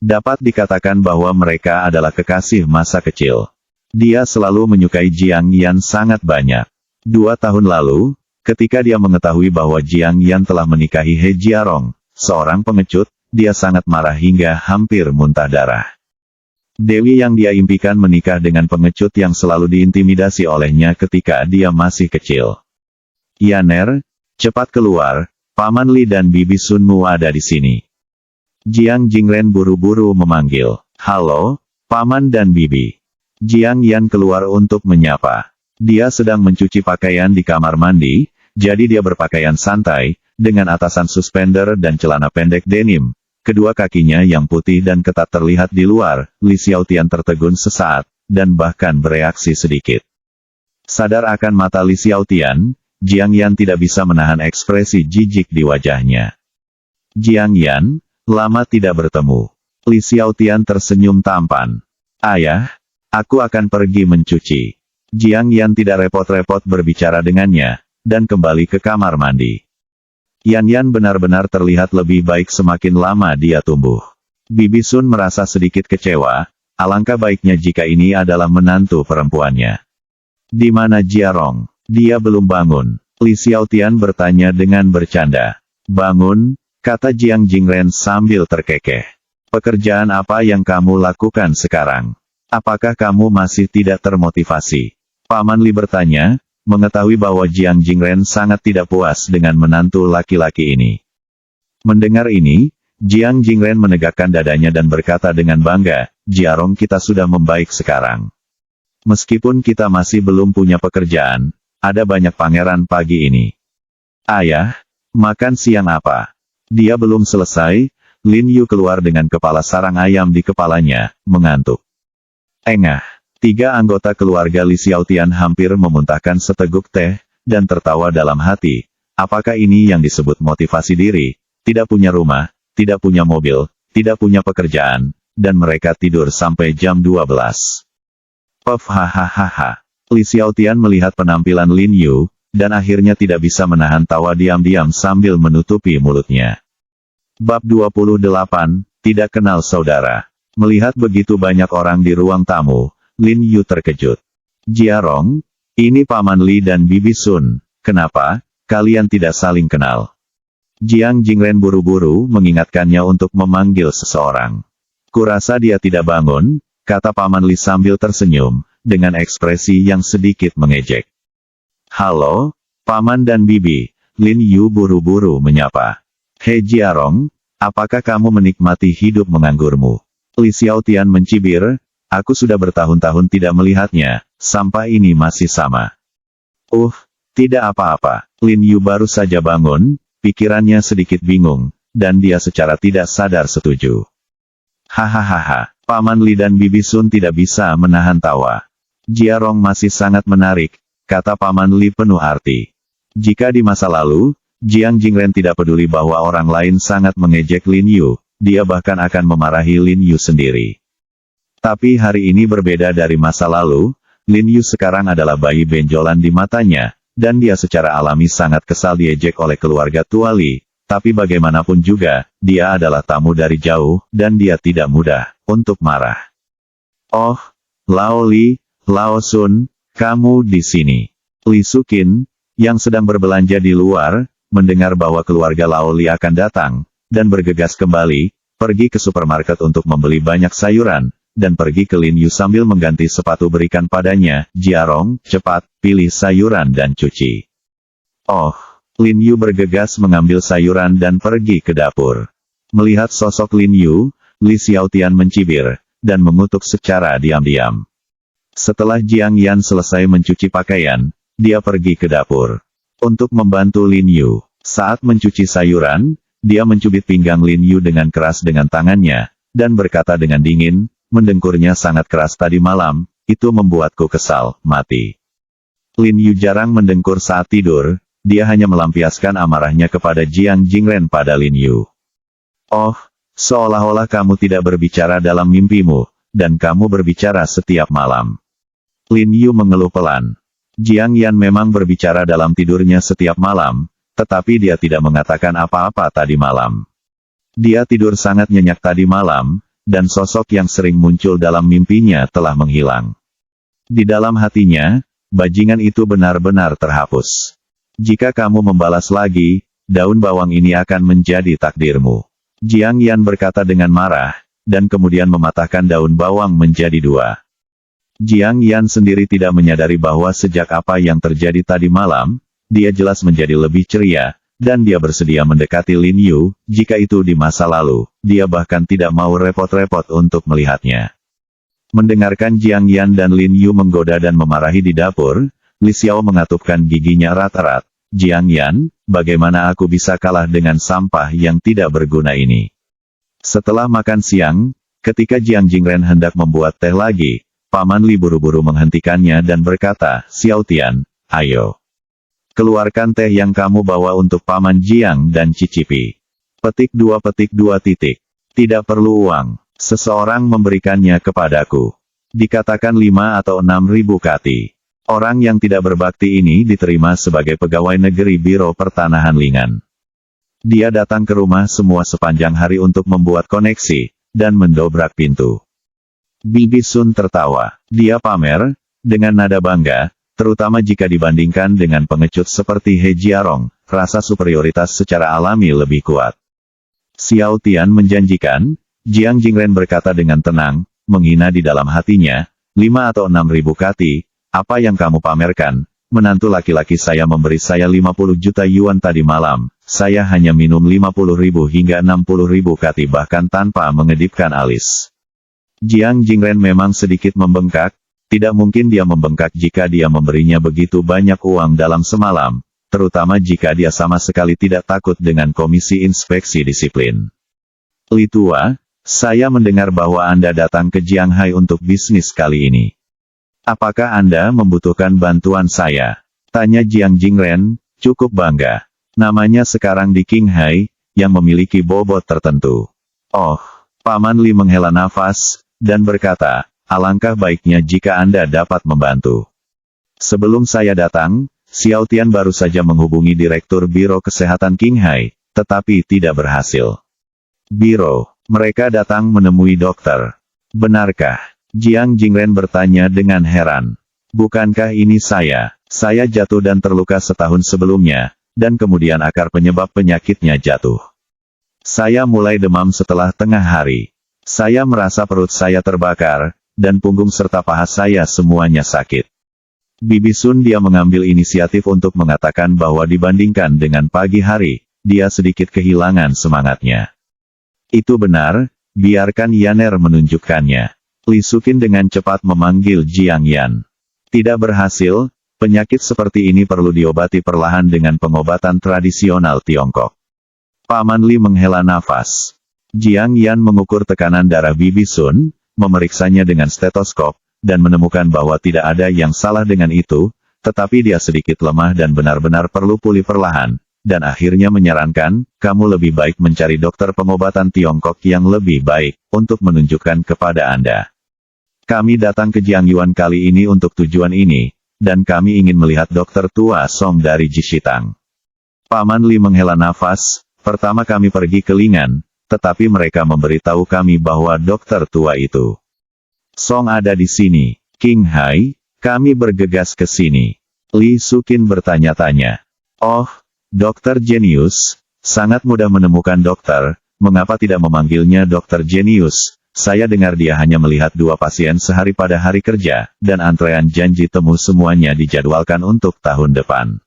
Dapat dikatakan bahwa mereka adalah kekasih masa kecil. Dia selalu menyukai Jiang Yan sangat banyak. 2 tahun lalu, ketika dia mengetahui bahwa Jiang Yan telah menikahi He Jiarong, seorang pengecut, dia sangat marah hingga hampir muntah darah. Dewi yang dia impikan menikah dengan pengecut yang selalu diintimidasi olehnya ketika dia masih kecil. Yaner, cepat keluar, Paman Li dan Bibi Sunmu ada di sini. Jiang Jingren buru-buru memanggil. Halo, Paman dan Bibi. Jiang Yan keluar untuk menyapa. Dia sedang mencuci pakaian di kamar mandi, jadi dia berpakaian santai, dengan atasan suspender dan celana pendek denim. Kedua kakinya yang putih dan ketat terlihat di luar. Li Xiaotian tertegun sesaat, dan bahkan bereaksi sedikit. Sadar akan mata Li Xiaotian, Jiang Yan tidak bisa menahan ekspresi jijik di wajahnya. Jiang Yan, lama tidak bertemu. Li Xiaotian tersenyum tampan. Ayah, aku akan pergi mencuci. Jiang Yan tidak repot-repot berbicara dengannya, dan kembali ke kamar mandi. Yan Yan benar-benar terlihat lebih baik semakin lama dia tumbuh. Bibi Sun merasa sedikit kecewa, alangkah baiknya jika ini adalah menantu perempuannya. Di mana Jia Rong? Dia belum bangun. Li Xiaotian bertanya dengan bercanda. Bangun, kata Jiang Jingren sambil terkekeh. Pekerjaan apa yang kamu lakukan sekarang? Apakah kamu masih tidak termotivasi? Paman Li bertanya, mengetahui bahwa Jiang Jingren sangat tidak puas dengan menantu laki-laki ini. Mendengar ini, Jiang Jingren menegakkan dadanya dan berkata dengan bangga, Jia Rong, kita sudah membaik sekarang. Meskipun kita masih belum punya pekerjaan, ada banyak pangeran pagi ini. Ayah, makan siang apa? Dia belum selesai, Lin Yu keluar dengan kepala sarang ayam di kepalanya, mengantuk. Engah, 3 anggota keluarga Li Xiaotian hampir memuntahkan seteguk teh, dan tertawa dalam hati. Apakah ini yang disebut motivasi diri? Tidak punya rumah, tidak punya mobil, tidak punya pekerjaan, dan mereka tidur sampai jam 12. Puff hahaha. Li Xiaotian melihat penampilan Lin Yu, dan akhirnya tidak bisa menahan tawa diam-diam sambil menutupi mulutnya. Bab 28, Tidak Kenal Saudara. Melihat begitu banyak orang di ruang tamu, Lin Yu terkejut. Jia Rong, ini Paman Li dan Bibi Sun, kenapa kalian tidak saling kenal? Jiang Jingren buru-buru mengingatkannya untuk memanggil seseorang. Kurasa dia tidak bangun, kata Paman Li sambil tersenyum, dengan ekspresi yang sedikit mengejek. Halo, Paman dan Bibi, Lin Yu buru-buru menyapa. Hei Jia Rong, apakah kamu menikmati hidup menganggurmu? Li Xiaotian mencibir, aku sudah bertahun-tahun tidak melihatnya, sampai ini masih sama. Tidak apa-apa. Lin Yu baru saja bangun, pikirannya sedikit bingung, dan dia secara tidak sadar setuju. Hahaha, Paman Li dan Bibi Sun tidak bisa menahan tawa. Jia Rong masih sangat menarik, kata Paman Li penuh arti. Jika di masa lalu, Jiang Jingren tidak peduli bahwa orang lain sangat mengejek Lin Yu, dia bahkan akan memarahi Lin Yu sendiri. Tapi hari ini berbeda dari masa lalu, Lin Yu sekarang adalah bayi benjolan di matanya, dan dia secara alami sangat kesal diejek oleh keluarga tua Li, tapi bagaimanapun juga, dia adalah tamu dari jauh, dan dia tidak mudah untuk marah. Oh, Lao Li, Lao Sun, kamu di sini. Li Sukin, yang sedang berbelanja di luar, mendengar bahwa keluarga Lao Li akan datang, dan bergegas kembali, pergi ke supermarket untuk membeli banyak sayuran, dan pergi ke Lin Yu sambil mengganti sepatu berikan padanya, Jia Rong, cepat, pilih sayuran dan cuci. Oh, Lin Yu bergegas mengambil sayuran dan pergi ke dapur. Melihat sosok Lin Yu, Li Xiaotian mencibir, dan mengutuk secara diam-diam. Setelah Jiang Yan selesai mencuci pakaian, dia pergi ke dapur. Untuk membantu Lin Yu, saat mencuci sayuran, dia mencubit pinggang Lin Yu dengan keras dengan tangannya, dan berkata dengan dingin, mendengkurnya sangat keras tadi malam, itu membuatku kesal, mati. Lin Yu jarang mendengkur saat tidur, dia hanya melampiaskan amarahnya kepada Jiang Jingren pada Lin Yu. Oh, seolah-olah kamu tidak berbicara dalam mimpimu, dan kamu berbicara setiap malam. Lin Yu mengeluh pelan. Jiang Yan memang berbicara dalam tidurnya setiap malam, tetapi dia tidak mengatakan apa-apa tadi malam. Dia tidur sangat nyenyak tadi malam, dan sosok yang sering muncul dalam mimpinya telah menghilang. Di dalam hatinya, bajingan itu benar-benar terhapus. Jika kamu membalas lagi, daun bawang ini akan menjadi takdirmu. Jiang Yan berkata dengan marah, dan kemudian mematahkan daun bawang menjadi 2. Jiang Yan sendiri tidak menyadari bahwa sejak apa yang terjadi tadi malam, dia jelas menjadi lebih ceria, dan dia bersedia mendekati Lin Yu, jika itu di masa lalu, dia bahkan tidak mau repot-repot untuk melihatnya. Mendengarkan Jiang Yan dan Lin Yu menggoda dan memarahi di dapur, Li Xiao mengatupkan giginya erat-erat. Jiang Yan, bagaimana aku bisa kalah dengan sampah yang tidak berguna ini? Setelah makan siang, ketika Jiang Jingren hendak membuat teh lagi, Paman Li buru-buru menghentikannya dan berkata, Xiaotian, ayo. Keluarkan teh yang kamu bawa untuk Paman Jiang dan cicipi. Petik 2 titik. Tidak perlu uang. Seseorang memberikannya kepadaku. Dikatakan 5 atau 6 ribu kati. Orang yang tidak berbakti ini diterima sebagai pegawai negeri Biro Pertanahan Lingan. Dia datang ke rumah semua sepanjang hari untuk membuat koneksi, dan mendobrak pintu. Bibi Sun tertawa. Dia pamer, dengan nada bangga, terutama jika dibandingkan dengan pengecut seperti He Jiarong, rasa superioritas secara alami lebih kuat. Xiao Tian menjanjikan, Jiang Jingren berkata dengan tenang, menghina di dalam hatinya, 5 atau 6 ribu kati, apa yang kamu pamerkan? Menantu laki-laki saya memberi saya 50 juta yuan tadi malam, saya hanya minum 50 ribu hingga 60 ribu kati bahkan tanpa mengedipkan alis. Jiang Jingren memang sedikit membengkak, tidak mungkin dia membengkak jika dia memberinya begitu banyak uang dalam semalam, terutama jika dia sama sekali tidak takut dengan Komisi Inspeksi Disiplin. Li Tua, saya mendengar bahwa Anda datang ke Jianghai untuk bisnis kali ini. Apakah Anda membutuhkan bantuan saya? Tanya Jiang Jingren, cukup bangga. Namanya sekarang di Qinghai, yang memiliki bobot tertentu. Oh, Paman Li menghela nafas, dan berkata, alangkah baiknya jika Anda dapat membantu. Sebelum saya datang, Xiao Tian baru saja menghubungi Direktur Biro Kesehatan Qinghai, tetapi tidak berhasil. Biro, mereka datang menemui dokter. Benarkah? Jiang Jingren bertanya dengan heran. Bukankah ini saya? Saya jatuh dan terluka setahun sebelumnya, dan kemudian akar penyebab penyakitnya jatuh. Saya mulai demam setelah tengah hari. Saya merasa perut saya terbakar, dan punggung serta paha saya semuanya sakit. Bibi Sun dia mengambil inisiatif untuk mengatakan bahwa dibandingkan dengan pagi hari, dia sedikit kehilangan semangatnya. Itu benar, biarkan Yaner menunjukkannya. Li Sukin dengan cepat memanggil Jiang Yan. Tidak berhasil, penyakit seperti ini perlu diobati perlahan dengan pengobatan tradisional Tiongkok. Paman Li menghela nafas. Jiang Yan mengukur tekanan darah Bibi Sun, memeriksanya dengan stetoskop, dan menemukan bahwa tidak ada yang salah dengan itu, tetapi dia sedikit lemah dan benar-benar perlu pulih perlahan, dan akhirnya menyarankan, kamu lebih baik mencari dokter pengobatan Tiongkok yang lebih baik, untuk menunjukkan kepada Anda. Kami datang ke Jiangyuan kali ini untuk tujuan ini, dan kami ingin melihat dokter tua Song dari Jishitang. Paman Li menghela nafas, pertama kami pergi ke Lingan, tetapi mereka memberitahu kami bahwa dokter tua itu Song ada di sini. Qinghai, kami bergegas ke sini. Li Sukin bertanya-tanya. Oh, dokter jenius, sangat mudah menemukan dokter, mengapa tidak memanggilnya dokter jenius? Saya dengar dia hanya melihat 2 pasien sehari pada hari kerja, dan antrean janji temu semuanya dijadwalkan untuk tahun depan.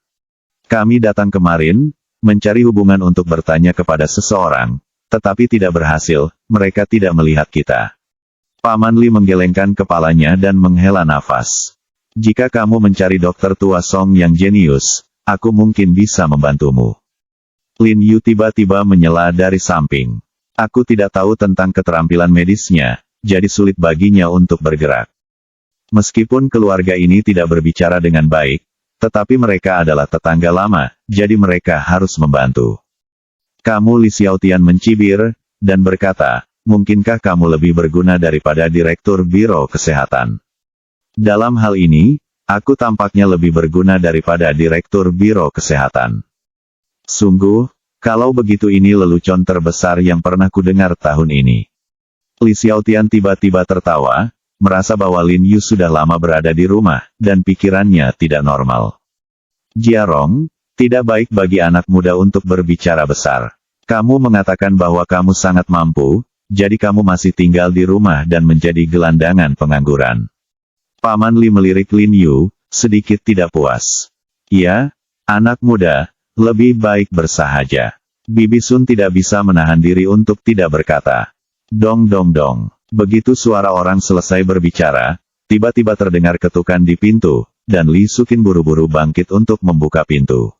Kami datang kemarin, mencari hubungan untuk bertanya kepada seseorang, tetapi tidak berhasil, mereka tidak melihat kita. Paman Li menggelengkan kepalanya dan menghela nafas. Jika kamu mencari dokter tua Song yang jenius, aku mungkin bisa membantumu. Lin Yu tiba-tiba menyela dari samping. Aku tidak tahu tentang keterampilan medisnya, jadi sulit baginya untuk bergerak. Meskipun keluarga ini tidak berbicara dengan baik, tetapi mereka adalah tetangga lama, jadi mereka harus membantu. Kamu Li Xiaotian mencibir, dan berkata, mungkinkah kamu lebih berguna daripada Direktur Biro Kesehatan? Dalam hal ini, aku tampaknya lebih berguna daripada Direktur Biro Kesehatan. Sungguh, kalau begitu ini lelucon terbesar yang pernah kudengar tahun ini. Li Xiaotian tiba-tiba tertawa, merasa bahwa Lin Yu sudah lama berada di rumah, dan pikirannya tidak normal. Jiarong, tidak baik bagi anak muda untuk berbicara besar. Kamu mengatakan bahwa kamu sangat mampu, jadi kamu masih tinggal di rumah dan menjadi gelandangan pengangguran. Paman Li melirik Lin Yu, sedikit tidak puas. Ya, anak muda, lebih baik bersahaja. Bibi Sun tidak bisa menahan diri untuk tidak berkata. Dong dong dong. Begitu suara orang selesai berbicara, tiba-tiba terdengar ketukan di pintu, dan Li Sukin buru-buru bangkit untuk membuka pintu.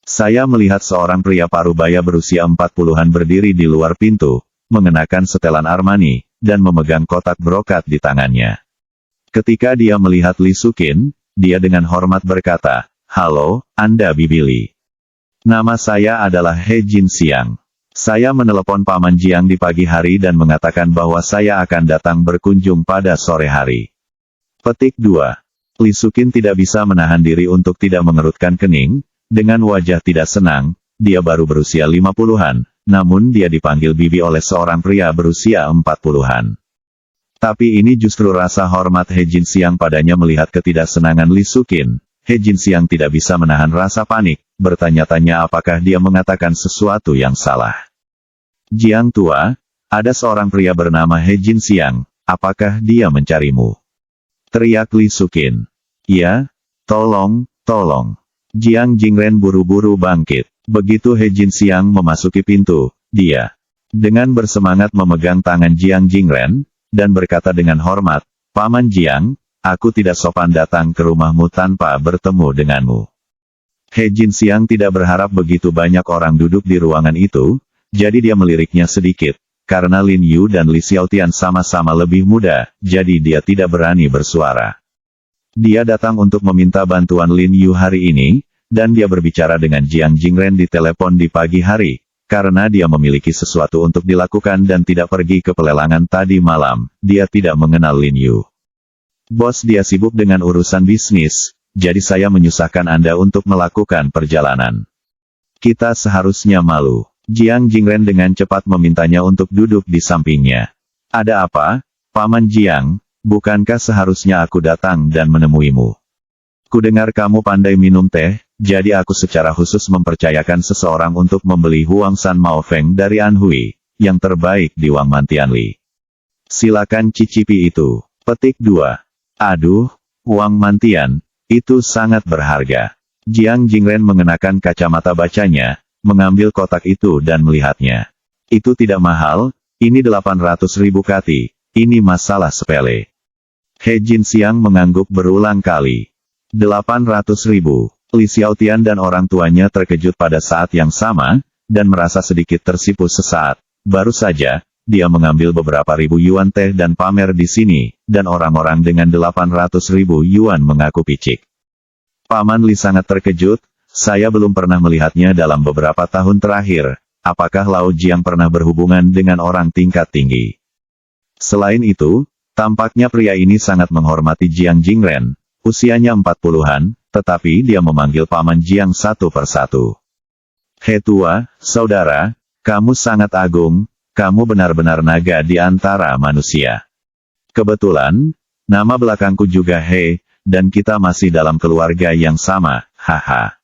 Saya melihat seorang pria parubaya berusia 40-an berdiri di luar pintu, mengenakan setelan Armani, dan memegang kotak brokat di tangannya. Ketika dia melihat Li Sukin, dia dengan hormat berkata, halo, Anda Bibi Li. Nama saya adalah He Jin Xiang. Saya menelepon Paman Jiang di pagi hari dan mengatakan bahwa saya akan datang berkunjung pada sore hari. Petik 2. Li Sukin tidak bisa menahan diri untuk tidak mengerutkan kening, dengan wajah tidak senang. Dia baru berusia 50-an, namun dia dipanggil bibi oleh seorang pria berusia 40-an. Tapi ini justru rasa hormat He Jinxiang padanya melihat ketidaksenangan Li Sukin. He Jinxiang tidak bisa menahan rasa panik, bertanya-tanya apakah dia mengatakan sesuatu yang salah. Jiang tua, ada seorang pria bernama He Jinxiang, apakah dia mencarimu? Teriak Li Sukin. Ya, tolong. Jiang Jingren buru-buru bangkit. Begitu He Jinxiang memasuki pintu, dia dengan bersemangat memegang tangan Jiang Jingren, dan berkata dengan hormat, Paman Jiang, aku tidak sopan datang ke rumahmu tanpa bertemu denganmu. He Jinxiang tidak berharap begitu banyak orang duduk di ruangan itu, jadi dia meliriknya sedikit, karena Lin Yu dan Li Xiaotian sama-sama lebih muda, jadi dia tidak berani bersuara. Dia datang untuk meminta bantuan Lin Yu hari ini, dan dia berbicara dengan Jiang Jingren di telepon di pagi hari, karena dia memiliki sesuatu untuk dilakukan dan tidak pergi ke pelelangan tadi malam, dia tidak mengenal Lin Yu. Bos, dia sibuk dengan urusan bisnis, jadi saya menyusahkan Anda untuk melakukan perjalanan. Kita seharusnya malu. Jiang Jingren dengan cepat memintanya untuk duduk di sampingnya. Ada apa, Paman Jiang, bukankah seharusnya aku datang dan menemuimu? Kudengar kamu pandai minum teh, jadi aku secara khusus mempercayakan seseorang untuk membeli Huang San Mao Feng dari An Hui, yang terbaik di Wang Mantianli. Silakan cicipi itu. Petik 2. Aduh, Wang Mantian, itu sangat berharga. Jiang Jingren mengenakan kacamata bacanya, mengambil kotak itu dan melihatnya. Itu tidak mahal, ini 800.000 kati, ini masalah sepele. He Jinxiang mengangguk berulang kali. 800.000. Li Xiaotian dan orang tuanya terkejut pada saat yang sama, dan merasa sedikit tersipu sesaat. Baru saja, dia mengambil beberapa ribu yuan teh dan pamer di sini, dan orang-orang dengan 800.000 yuan mengaku picik. Paman Li sangat terkejut, saya belum pernah melihatnya dalam beberapa tahun terakhir. Apakah Lao Jiang pernah berhubungan dengan orang tingkat tinggi? Selain itu, tampaknya pria ini sangat menghormati Jiang Jingren, usianya 40-an, tetapi dia memanggil Paman Jiang satu persatu. He tua, saudara, kamu sangat agung, kamu benar-benar naga di antara manusia. Kebetulan, nama belakangku juga He, dan kita masih dalam keluarga yang sama, haha.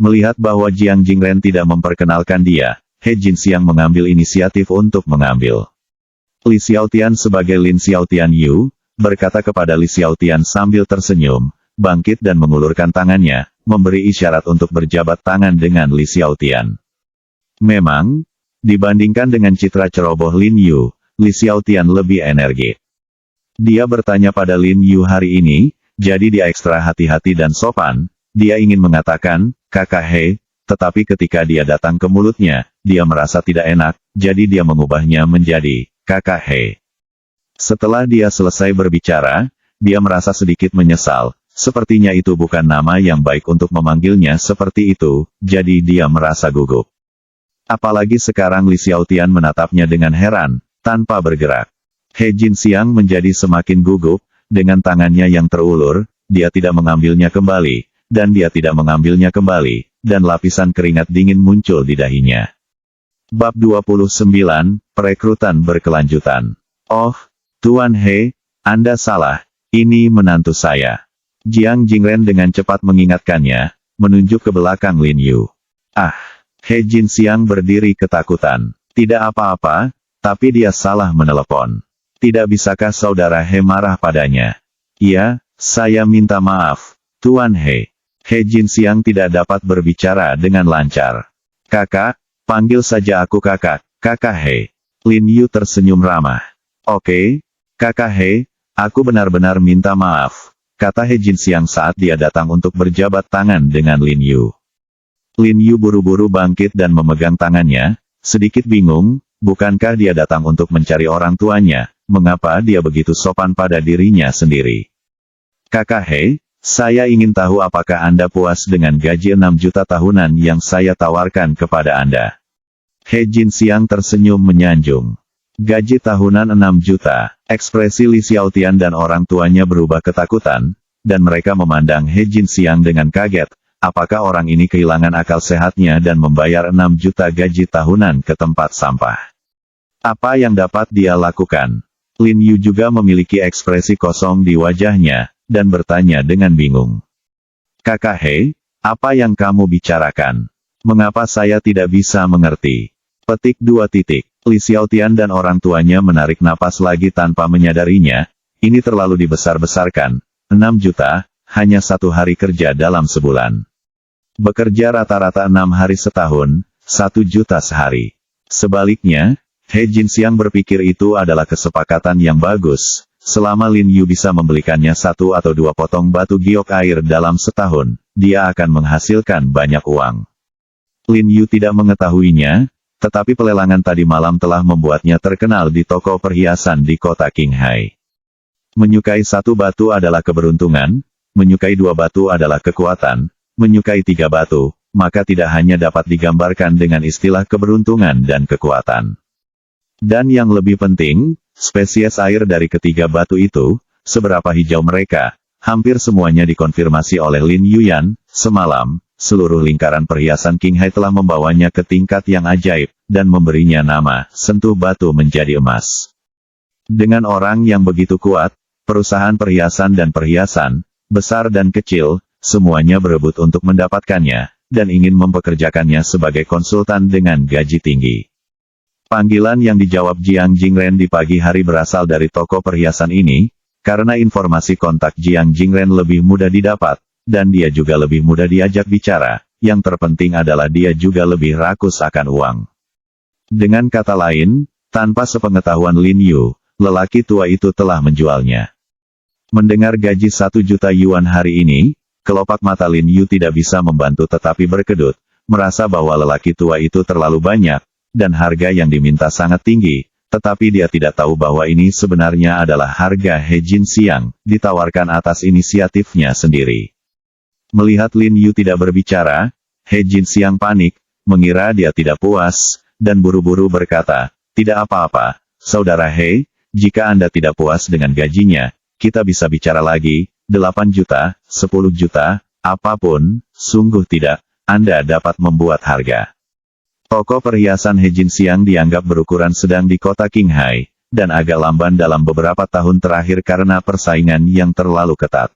Melihat bahwa Jiang Jingren tidak memperkenalkan dia, He Jinxiang mengambil inisiatif untuk mengambil. Li Xiaotian sebagai Lin Xiaotian Yu, berkata kepada Li Xiaotian sambil tersenyum, bangkit dan mengulurkan tangannya, memberi isyarat untuk berjabat tangan dengan Li Xiaotian. Memang, dibandingkan dengan citra ceroboh Lin Yu, Li Xiaotian lebih energi. Dia bertanya pada Lin Yu hari ini, jadi dia ekstra hati-hati dan sopan, dia ingin mengatakan, Kakak He, tetapi ketika dia datang ke mulutnya, dia merasa tidak enak, jadi dia mengubahnya menjadi, Kakak He. Setelah dia selesai berbicara, dia merasa sedikit menyesal, sepertinya itu bukan nama yang baik untuk memanggilnya seperti itu, jadi dia merasa gugup. Apalagi sekarang Li Xiaotian menatapnya dengan heran, tanpa bergerak. He Jinxiang menjadi semakin gugup, dengan tangannya yang terulur, dia tidak mengambilnya kembali, dan dia tidak mengambilnya kembali, dan lapisan keringat dingin muncul di dahinya. Bab 29, Perekrutan Berkelanjutan. Oh, Tuan He, Anda salah, ini menantu saya. Jiang Jingren dengan cepat mengingatkannya, menunjuk ke belakang Lin Yu. Ah, He Jinxiang berdiri ketakutan. Tidak apa-apa, tapi dia salah menelepon. Tidak bisakah saudara He marah padanya? Iya, saya minta maaf, Tuan He. He Jinxiang tidak dapat berbicara dengan lancar. Kakak, panggil saja aku kakak, Kakak He. Lin Yu tersenyum ramah. Oke, Kakak He, aku benar-benar minta maaf, kata He Jinxiang saat dia datang untuk berjabat tangan dengan Lin Yu. Lin Yu buru-buru bangkit dan memegang tangannya, sedikit bingung, bukankah dia datang untuk mencari orang tuanya, mengapa dia begitu sopan pada dirinya sendiri. Kakak He, saya ingin tahu apakah Anda puas dengan gaji 6 juta tahunan yang saya tawarkan kepada Anda. He Jinxiang tersenyum menyanjung. Gaji tahunan 6 juta. Ekspresi Li Xiaotian dan orang tuanya berubah ketakutan, dan mereka memandang He Jinxiang dengan kaget. Apakah orang ini kehilangan akal sehatnya dan membayar 6 juta gaji tahunan ke tempat sampah? Apa yang dapat dia lakukan? Lin Yu juga memiliki ekspresi kosong di wajahnya, dan bertanya dengan bingung. Kakak He, apa yang kamu bicarakan? Mengapa saya tidak bisa mengerti? Petik 2 titik. Li Xiaotian dan orang tuanya menarik napas lagi tanpa menyadarinya, ini terlalu dibesar-besarkan, 6 juta, hanya 1 hari kerja dalam sebulan. Bekerja rata-rata 6 hari setahun, 1 juta sehari. Sebaliknya, He Jinxiang berpikir itu adalah kesepakatan yang bagus, selama Lin Yu bisa membelikannya 1 atau 2 potong batu giok air dalam setahun, dia akan menghasilkan banyak uang. Lin Yu tidak mengetahuinya, tetapi pelelangan tadi malam telah membuatnya terkenal di toko perhiasan di kota Qinghai. Menyukai 1 batu adalah keberuntungan, menyukai 2 batu adalah kekuatan, menyukai 3 batu, maka tidak hanya dapat digambarkan dengan istilah keberuntungan dan kekuatan. Dan yang lebih penting, spesies air dari ketiga batu itu, seberapa hijau mereka, hampir semuanya dikonfirmasi oleh Lin Yuyan, semalam, seluruh lingkaran perhiasan Qinghai telah membawanya ke tingkat yang ajaib, dan memberinya nama, sentuh batu menjadi emas. Dengan orang yang begitu kuat, perusahaan perhiasan dan perhiasan, besar dan kecil, semuanya berebut untuk mendapatkannya, dan ingin mempekerjakannya sebagai konsultan dengan gaji tinggi. Panggilan yang dijawab Jiang Jingren di pagi hari berasal dari toko perhiasan ini, karena informasi kontak Jiang Jingren lebih mudah didapat, dan dia juga lebih mudah diajak bicara, yang terpenting adalah dia juga lebih rakus akan uang. Dengan kata lain, tanpa sepengetahuan Lin Yu, lelaki tua itu telah menjualnya. Mendengar gaji 1 juta yuan hari ini, kelopak mata Lin Yu tidak bisa membantu tetapi berkedut, merasa bahwa lelaki tua itu terlalu banyak, dan harga yang diminta sangat tinggi, tetapi dia tidak tahu bahwa ini sebenarnya adalah harga He Jinxiang, ditawarkan atas inisiatifnya sendiri. Melihat Lin Yu tidak berbicara, He Jinxiang panik, mengira dia tidak puas, dan buru-buru berkata, tidak apa-apa, Saudara He, jika Anda tidak puas dengan gajinya, kita bisa bicara lagi, 8 juta, 10 juta, apapun, sungguh tidak, Anda dapat membuat harga. Toko perhiasan He Jinxiang dianggap berukuran sedang di kota Qinghai, dan agak lamban dalam beberapa tahun terakhir karena persaingan yang terlalu ketat.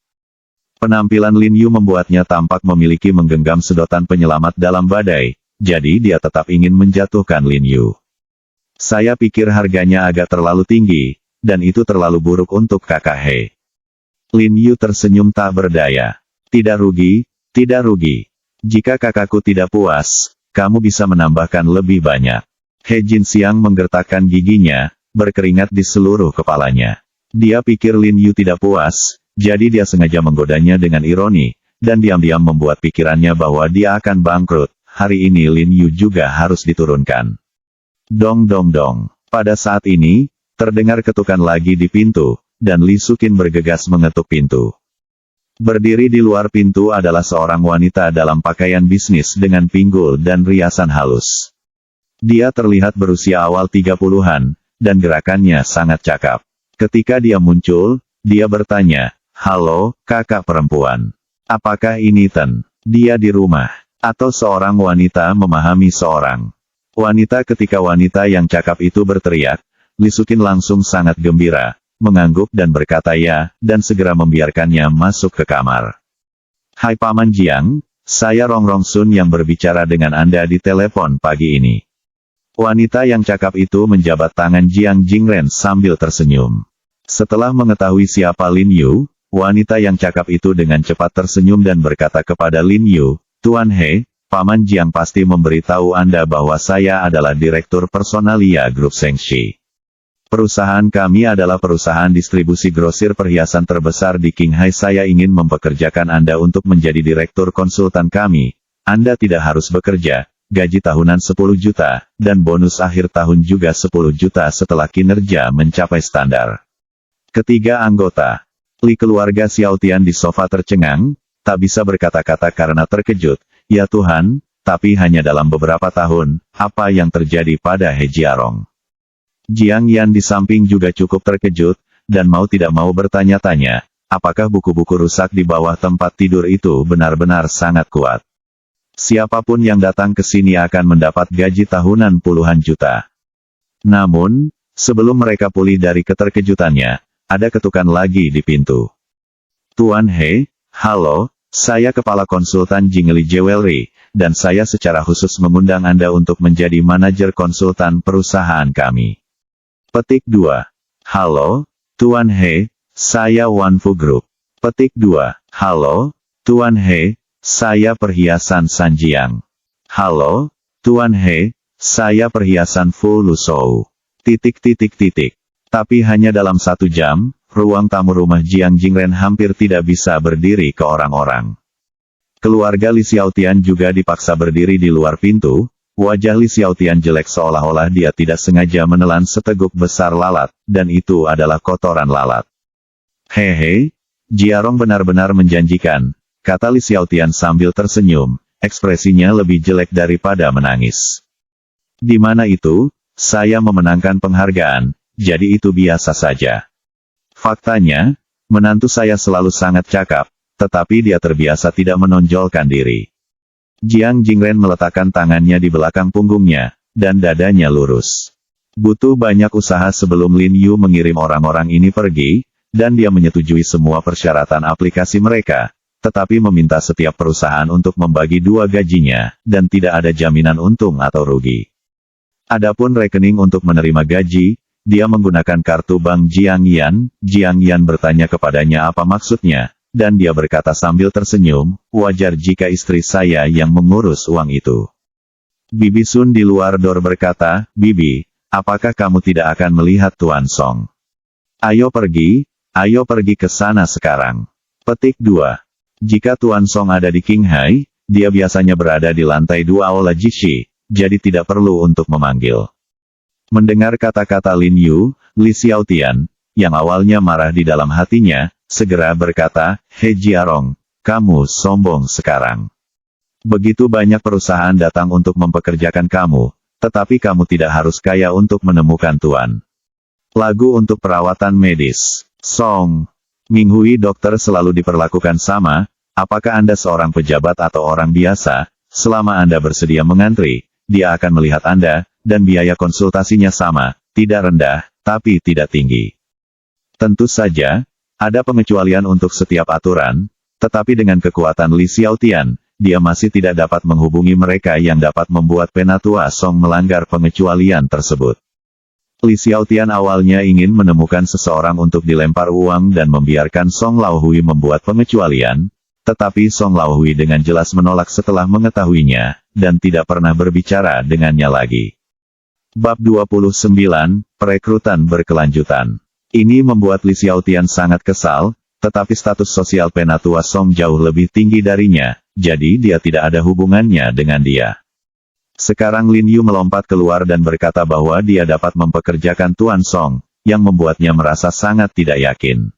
Penampilan Lin Yu membuatnya tampak memiliki menggenggam sedotan penyelamat dalam badai, jadi dia tetap ingin menjatuhkan Lin Yu. Saya pikir harganya agak terlalu tinggi, dan itu terlalu buruk untuk kakak He. Lin Yu tersenyum tak berdaya. Tidak rugi, tidak rugi. Jika kakakku tidak puas, kamu bisa menambahkan lebih banyak. He Jinxiang menggertakkan giginya, berkeringat di seluruh kepalanya. Dia pikir Lin Yu tidak puas, jadi dia sengaja menggodanya dengan ironi, dan diam-diam membuat pikirannya bahwa dia akan bangkrut. Hari ini Lin Yu juga harus diturunkan. Dong dong dong. Pada saat ini, terdengar ketukan lagi di pintu, dan Li Sukin bergegas mengetuk pintu. Berdiri di luar pintu adalah seorang wanita dalam pakaian bisnis dengan pinggul dan riasan halus. Dia terlihat berusia awal 30-an, dan gerakannya sangat cakap. Ketika dia muncul, dia bertanya, halo, kakak perempuan. Apakah ini Ten? Dia di rumah? Atau seorang wanita memahami seorang wanita? Ketika wanita yang cakap itu berteriak, Li Sukin langsung sangat gembira, mengangguk dan berkata ya, dan segera membiarkannya masuk ke kamar. Hai Paman Jiang, saya Rong Rong Sun yang berbicara dengan Anda di telepon pagi ini. Wanita yang cakap itu menjabat tangan Jiang Jingren sambil tersenyum. Setelah mengetahui siapa Lin Yu, wanita yang cakap itu dengan cepat tersenyum dan berkata kepada Lin Yu, Tuan He, Paman Jiang pasti memberitahu Anda bahwa saya adalah Direktur Personalia Grup Shengxi. Perusahaan kami adalah perusahaan distribusi grosir perhiasan terbesar di Qinghai. Saya ingin mempekerjakan Anda untuk menjadi direktur konsultan kami. Anda tidak harus bekerja, gaji tahunan 10 juta, dan bonus akhir tahun juga 10 juta setelah kinerja mencapai standar. Ketiga anggota Li keluarga Xiaotian di sofa tercengang, tak bisa berkata-kata karena terkejut. Ya Tuhan, tapi hanya dalam beberapa tahun, apa yang terjadi pada He Jiarong. Jiang Yan di samping juga cukup terkejut, dan mau tidak mau bertanya-tanya, apakah buku-buku rusak di bawah tempat tidur itu benar-benar sangat kuat. Siapapun yang datang ke sini akan mendapat gaji tahunan puluhan juta. Namun, sebelum mereka pulih dari keterkejutannya, ada ketukan lagi di pintu. Tuan He, halo, saya kepala konsultan Jingli Jewelry, dan saya secara khusus mengundang Anda untuk menjadi manajer konsultan perusahaan kami. Petik 2. Halo, Tuan He, saya Wanfu Group. Petik 2. Halo, Tuan He, saya perhiasan Sanjiang. Halo, Tuan He, saya perhiasan Fu Lusou. Tapi hanya dalam 1 jam, ruang tamu rumah Jiang Jingren hampir tidak bisa berdiri ke orang-orang. Keluarga Li Xiaotian juga dipaksa berdiri di luar pintu. Wajah Li Xiaotian jelek seolah-olah dia tidak sengaja menelan seteguk besar lalat, dan itu adalah kotoran lalat. Hehe, Jiarong benar-benar menjanjikan, kata Li Xiaotian sambil tersenyum, ekspresinya lebih jelek daripada menangis. Di mana itu, saya memenangkan penghargaan, jadi itu biasa saja. Faktanya, menantu saya selalu sangat cakap, tetapi dia terbiasa tidak menonjolkan diri. Jiang Jingren meletakkan tangannya di belakang punggungnya, dan dadanya lurus. Butuh banyak usaha sebelum Lin Yu mengirim orang-orang ini pergi, dan dia menyetujui semua persyaratan aplikasi mereka, tetapi meminta setiap perusahaan untuk membagi 2 gajinya, dan tidak ada jaminan untung atau rugi. Adapun rekening untuk menerima gaji, dia menggunakan kartu bank Jiang Yan. Jiang Yan bertanya kepadanya apa maksudnya, dan dia berkata sambil tersenyum, wajar jika istri saya yang mengurus uang itu. Bibi Sun di luar dor berkata, Bibi, apakah kamu tidak akan melihat Tuan Song? Ayo pergi ke sana sekarang. Petik 2. Jika Tuan Song ada di Qinghai, dia biasanya berada di lantai 2 Aula Jishi, jadi tidak perlu untuk memanggil. Mendengar kata-kata Lin Yu, Li Xiaotian, yang awalnya marah di dalam hatinya, segera berkata, He Jiarong, kamu sombong sekarang. Begitu banyak perusahaan datang untuk mempekerjakan kamu, tetapi kamu tidak harus kaya untuk menemukan tuan. Lagu untuk perawatan medis. Song. Minghui dokter selalu diperlakukan sama, apakah Anda seorang pejabat atau orang biasa, selama Anda bersedia mengantri, dia akan melihat Anda, dan biaya konsultasinya sama, tidak rendah, tapi tidak tinggi. Tentu saja, ada pengecualian untuk setiap aturan, tetapi dengan kekuatan Li Xiaotian, dia masih tidak dapat menghubungi mereka yang dapat membuat Penatua Song melanggar pengecualian tersebut. Li Xiaotian awalnya ingin menemukan seseorang untuk dilempar uang dan membiarkan Song Laohui membuat pengecualian, tetapi Song Laohui dengan jelas menolak setelah mengetahuinya, dan tidak pernah berbicara dengannya lagi. Bab 29, Perekrutan Berkelanjutan. Ini membuat Li Xiaotian sangat kesal, tetapi status sosial Penatua Song jauh lebih tinggi darinya, jadi dia tidak ada hubungannya dengan dia. Sekarang Lin Yu melompat keluar dan berkata bahwa dia dapat mempekerjakan Tuan Song, yang membuatnya merasa sangat tidak yakin.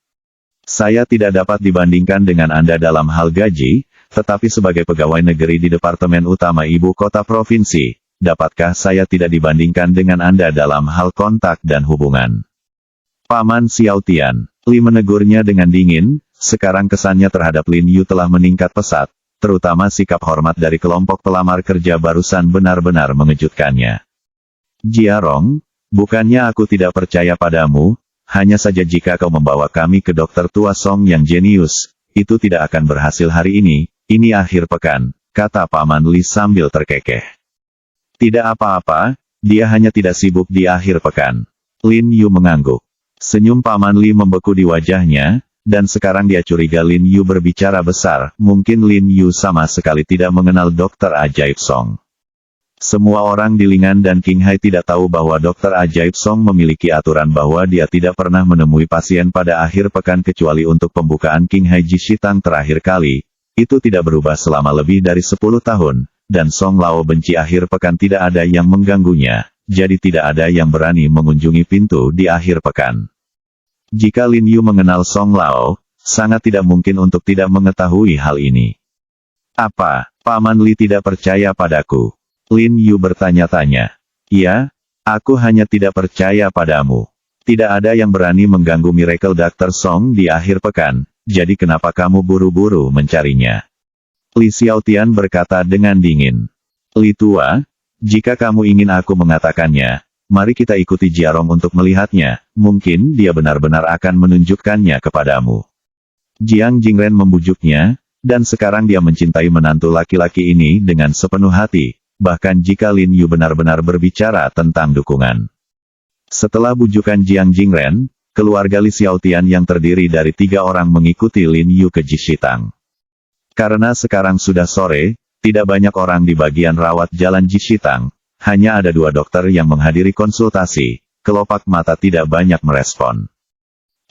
Saya tidak dapat dibandingkan dengan Anda dalam hal gaji, tetapi sebagai pegawai negeri di Departemen Utama Ibu Kota Provinsi, dapatkah saya tidak dibandingkan dengan Anda dalam hal kontak dan hubungan? Paman Xiaotian, Li menegurnya dengan dingin, sekarang kesannya terhadap Lin Yu telah meningkat pesat, terutama sikap hormat dari kelompok pelamar kerja barusan benar-benar mengejutkannya. Jiarong, bukannya aku tidak percaya padamu, hanya saja jika kau membawa kami ke dokter tua Song yang jenius, itu tidak akan berhasil hari ini akhir pekan, kata Paman Li sambil terkekeh. Tidak apa-apa, dia hanya tidak sibuk di akhir pekan. Lin Yu mengangguk. Senyum Paman Li membeku di wajahnya, dan sekarang dia curiga Lin Yu berbicara besar, mungkin Lin Yu sama sekali tidak mengenal Dokter Ajaib Song. Semua orang di Lingan dan Qinghai tidak tahu bahwa Dokter Ajaib Song memiliki aturan bahwa dia tidak pernah menemui pasien pada akhir pekan kecuali untuk pembukaan Qinghai Jishitang terakhir kali. Itu tidak berubah selama lebih dari 10 tahun, dan Song Lao benci akhir pekan tidak ada yang mengganggunya. Jadi tidak ada yang berani mengunjungi pintu di akhir pekan. Jika Lin Yu mengenal Song Lao, sangat tidak mungkin untuk tidak mengetahui hal ini. Apa? Paman Li tidak percaya padaku. Lin Yu bertanya-tanya. Iya, aku hanya tidak percaya padamu. Tidak ada yang berani mengganggu Miracle Dr. Song di akhir pekan, jadi kenapa kamu buru-buru mencarinya? Li Xiaotian berkata dengan dingin. Li Tua, jika kamu ingin aku mengatakannya, mari kita ikuti Jiarong untuk melihatnya, mungkin dia benar-benar akan menunjukkannya kepadamu. Jiang Jingren membujuknya, dan sekarang dia mencintai menantu laki-laki ini dengan sepenuh hati, bahkan jika Lin Yu benar-benar berbicara tentang dukungan. Setelah bujukan Jiang Jingren, keluarga Li Xiaotian yang terdiri dari 3 orang mengikuti Lin Yu ke Jishitang. Karena sekarang sudah sore, tidak banyak orang di bagian rawat jalan Jishitang, hanya ada 2 dokter yang menghadiri konsultasi, kelopak mata tidak banyak merespon.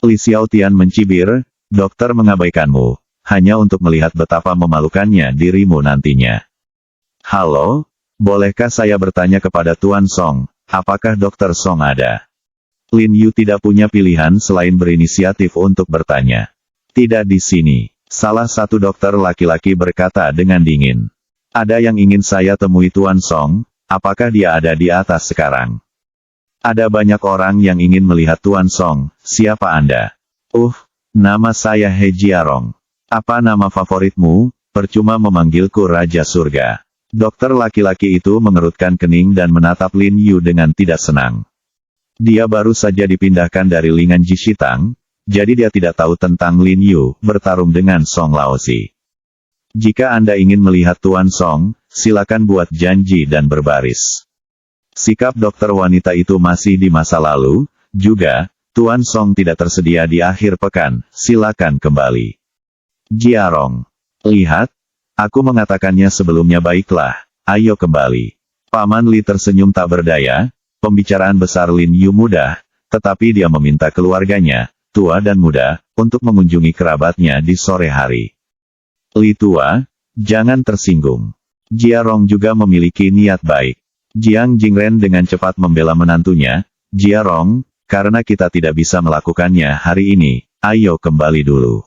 Li Xiaotian mencibir, dokter mengabaikanmu, hanya untuk melihat betapa memalukannya dirimu nantinya. Halo, bolehkah saya bertanya kepada Tuan Song, apakah Dr. Song ada? Lin Yu tidak punya pilihan selain berinisiatif untuk bertanya. Tidak di sini. Salah satu dokter laki-laki berkata dengan dingin. Ada yang ingin saya temui Tuan Song, apakah dia ada di atas sekarang? Ada banyak orang yang ingin melihat Tuan Song, siapa Anda? Nama saya He Jiarong. Apa nama favoritmu? Percuma memanggilku Raja Surga. Dokter laki-laki itu mengerutkan kening dan menatap Lin Yu dengan tidak senang. Dia baru saja dipindahkan dari Lingan Jishitang, jadi dia tidak tahu tentang Lin Yu bertarung dengan Song Laozi. Jika Anda ingin melihat Tuan Song, silakan buat janji dan berbaris. Sikap dokter wanita itu masih di masa lalu, juga, Tuan Song tidak tersedia di akhir pekan, silakan kembali. Jiarong. Lihat, aku mengatakannya sebelumnya baiklah, ayo kembali. Paman Li tersenyum tak berdaya, pembicaraan besar Lin Yu mudah, tetapi dia meminta keluarganya, tua dan muda, untuk mengunjungi kerabatnya di sore hari. Li Tua, jangan tersinggung. Jiarong juga memiliki niat baik. Jiang Jingren dengan cepat membela menantunya, Jiarong, karena kita tidak bisa melakukannya hari ini, ayo kembali dulu.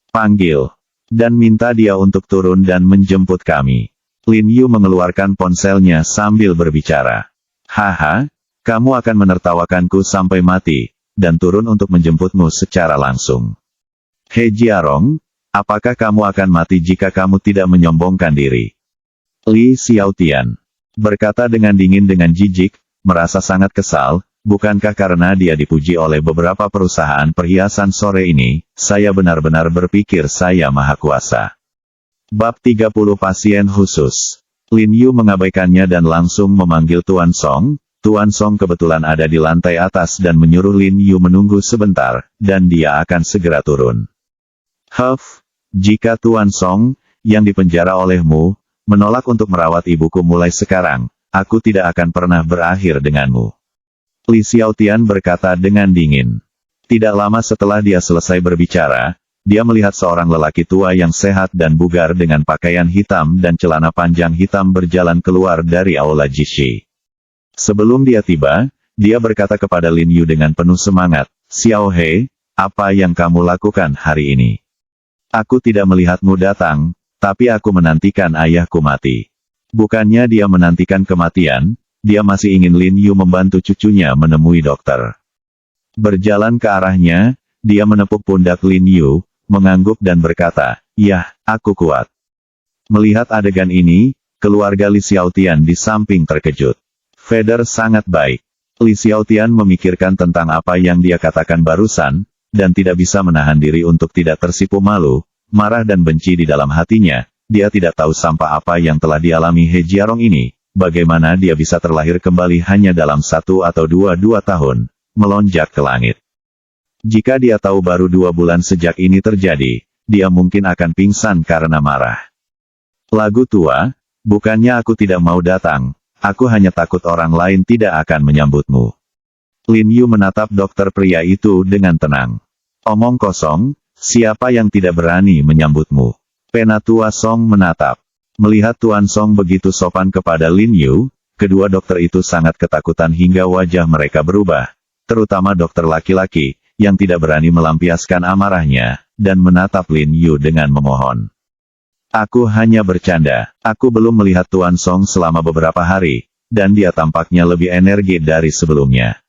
Panggil. Dan minta dia untuk turun dan menjemput kami. Lin Yu mengeluarkan ponselnya sambil berbicara. Haha, kamu akan menertawakanku sampai mati, dan turun untuk menjemputmu secara langsung. He Jiarong, apakah kamu akan mati jika kamu tidak menyombongkan diri? Li Xiaotian berkata dengan dingin dengan jijik, merasa sangat kesal. Bukankah karena dia dipuji oleh beberapa perusahaan perhiasan sore ini, saya benar-benar berpikir saya maha kuasa. Bab 30 Pasien Khusus. Lin Yu mengabaikannya dan langsung memanggil Tuan Song. Tuan Song kebetulan ada di lantai atas dan menyuruh Lin Yu menunggu sebentar, dan dia akan segera turun. Jika Tuan Song, yang dipenjara olehmu, menolak untuk merawat ibuku mulai sekarang, aku tidak akan pernah berakhir denganmu. Li Xiaotian berkata dengan dingin. Tidak lama setelah dia selesai berbicara, dia melihat seorang lelaki tua yang sehat dan bugar dengan pakaian hitam dan celana panjang hitam berjalan keluar dari aula Jishi. Sebelum dia tiba, dia berkata kepada Lin Yu dengan penuh semangat, Xiao He, apa yang kamu lakukan hari ini? Aku tidak melihatmu datang, tapi aku menantikan ayahku mati. Bukannya dia menantikan kematian, dia masih ingin Lin Yu membantu cucunya menemui dokter. Berjalan ke arahnya, dia menepuk pundak Lin Yu, mengangguk dan berkata, "Yah, aku kuat." Melihat adegan ini, keluarga Li Xiaotian di samping terkejut. Feder sangat baik. Li Xiaotian memikirkan tentang apa yang dia katakan barusan, dan tidak bisa menahan diri untuk tidak tersipu malu, marah dan benci di dalam hatinya. Dia tidak tahu sampah apa yang telah dialami He Jiarong ini. Bagaimana dia bisa terlahir kembali hanya dalam 1 atau 2 tahun, melonjak ke langit. Jika dia tahu baru 2 bulan sejak ini terjadi, dia mungkin akan pingsan karena marah. Lagu tua, bukannya aku tidak mau datang, aku hanya takut orang lain tidak akan menyambutmu. Lin Yu menatap dokter pria itu dengan tenang. Omong kosong, siapa yang tidak berani menyambutmu? Penatua Song menatap. Melihat Tuan Song begitu sopan kepada Lin Yu, kedua dokter itu sangat ketakutan hingga wajah mereka berubah, terutama dokter laki-laki, yang tidak berani melampiaskan amarahnya, dan menatap Lin Yu dengan memohon. Aku hanya bercanda. Aku belum melihat Tuan Song selama beberapa hari, dan dia tampaknya lebih energi dari sebelumnya.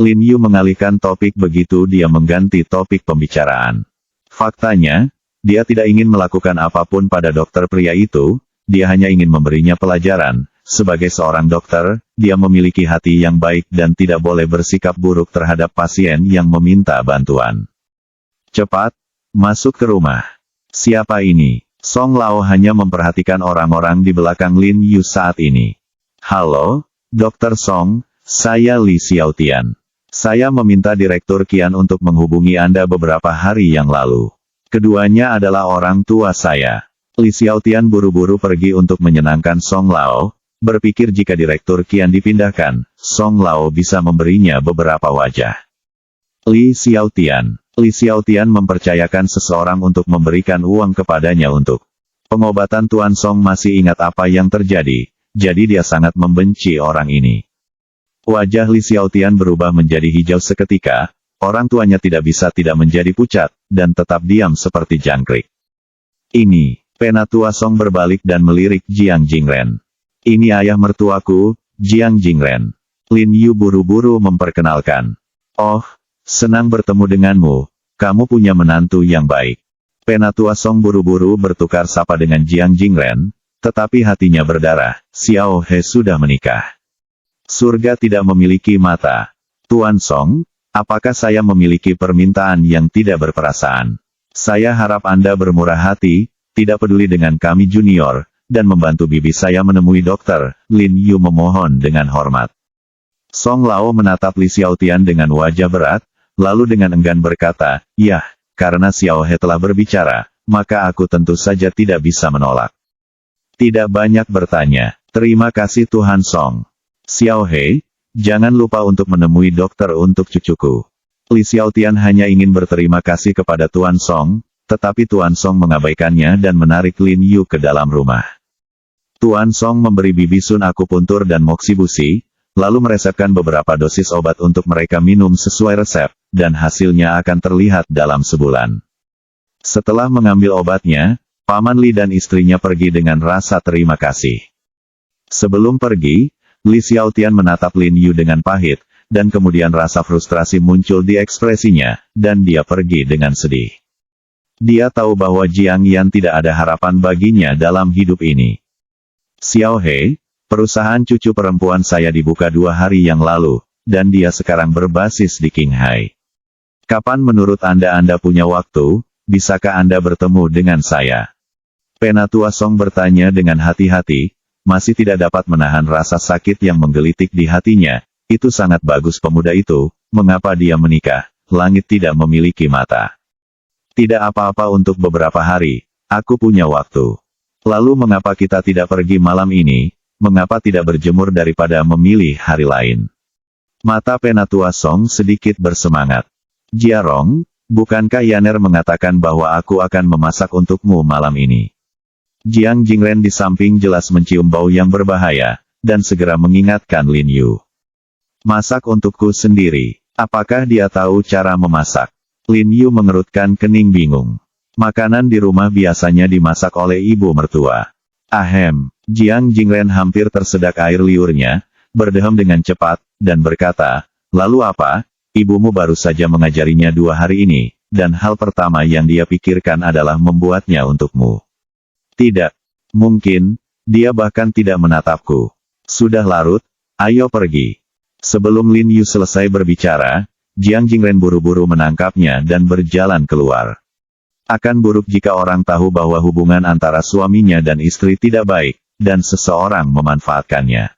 Lin Yu mengalihkan topik begitu dia mengganti topik pembicaraan. Faktanya, dia tidak ingin melakukan apapun pada dokter pria itu, dia hanya ingin memberinya pelajaran. Sebagai seorang dokter, dia memiliki hati yang baik dan tidak boleh bersikap buruk terhadap pasien yang meminta bantuan. Cepat, masuk ke rumah. Siapa ini? Song Lao hanya memperhatikan orang-orang di belakang Lin Yu saat ini. Halo, Dr. Song, saya Li Xiaotian. Saya meminta Direktur Qian untuk menghubungi Anda beberapa hari yang lalu. Keduanya adalah orang tua saya. Li Xiaotian buru-buru pergi untuk menyenangkan Song Lao, berpikir jika Direktur Qian dipindahkan, Song Lao bisa memberinya beberapa wajah. Li Xiaotian mempercayakan seseorang untuk memberikan uang kepadanya untuk pengobatan. Tuan Song masih ingat apa yang terjadi, jadi dia sangat membenci orang ini. Wajah Li Xiaotian berubah menjadi hijau seketika, orang tuanya tidak bisa tidak menjadi pucat, dan tetap diam seperti jangkrik. Ini, Penatua Song berbalik dan melirik Jiang Jingren. Ini ayah mertuaku, Jiang Jingren. Lin Yu buru-buru memperkenalkan. Oh, senang bertemu denganmu, kamu punya menantu yang baik. Penatua Song buru-buru bertukar sapa dengan Jiang Jingren, tetapi hatinya berdarah, Xiao He sudah menikah. Surga tidak memiliki mata. Tuan Song, apakah saya memiliki permintaan yang tidak berperasaan? Saya harap Anda bermurah hati, tidak peduli dengan kami junior, dan membantu bibi saya menemui dokter. Lin Yu memohon dengan hormat. Song Lao menatap Li Xiaotian dengan wajah berat, lalu dengan enggan berkata, "Yah, karena Xiao He telah berbicara, maka aku tentu saja tidak bisa menolak." Tidak banyak bertanya. Terima kasih Tuhan Song. Xiao He, jangan lupa untuk menemui dokter untuk cucuku. Li Xiaotian hanya ingin berterima kasih kepada Tuan Song, tetapi Tuan Song mengabaikannya dan menarik Lin Yu ke dalam rumah. Tuan Song memberi bibi Sun akupuntur dan moksibusi, lalu meresepkan beberapa dosis obat untuk mereka minum sesuai resep, dan hasilnya akan terlihat dalam sebulan. Setelah mengambil obatnya, Paman Li dan istrinya pergi dengan rasa terima kasih. Sebelum pergi, Li Xiaotian menatap Lin Yu dengan pahit, dan kemudian rasa frustrasi muncul di ekspresinya, dan dia pergi dengan sedih. Dia tahu bahwa Jiang Yan tidak ada harapan baginya dalam hidup ini. Xiao He, perusahaan cucu perempuan saya dibuka 2 hari yang lalu, dan dia sekarang berbasis di Qinghai. Kapan menurut Anda punya waktu, bisakah Anda bertemu dengan saya? Penatua Song bertanya dengan hati-hati, masih tidak dapat menahan rasa sakit yang menggelitik di hatinya. Itu sangat bagus pemuda itu, mengapa dia menikah? Langit tidak memiliki mata. Tidak apa-apa untuk beberapa hari, aku punya waktu. Lalu mengapa kita tidak pergi malam ini? Mengapa tidak berjemur daripada memilih hari lain? Mata Penatua Song sedikit bersemangat. Jiarong, bukankah Yaner mengatakan bahwa aku akan memasak untukmu malam ini? Jiang Jingren di samping jelas mencium bau yang berbahaya, dan segera mengingatkan Lin Yu. Masak untukku sendiri. Apakah dia tahu cara memasak? Lin Yu mengerutkan kening bingung. Makanan di rumah biasanya dimasak oleh ibu mertua. Ahem. Jiang Jingren hampir tersedak air liurnya, berdeham dengan cepat, dan berkata, lalu apa? Ibumu baru saja mengajarinya 2 hari ini, dan hal pertama yang dia pikirkan adalah membuatnya untukmu. Tidak. Mungkin, dia bahkan tidak menatapku. Sudah larut, ayo pergi. Sebelum Lin Yu selesai berbicara, Jiang Jingren buru-buru menangkapnya dan berjalan keluar. Akan buruk jika orang tahu bahwa hubungan antara suaminya dan istri tidak baik, dan seseorang memanfaatkannya.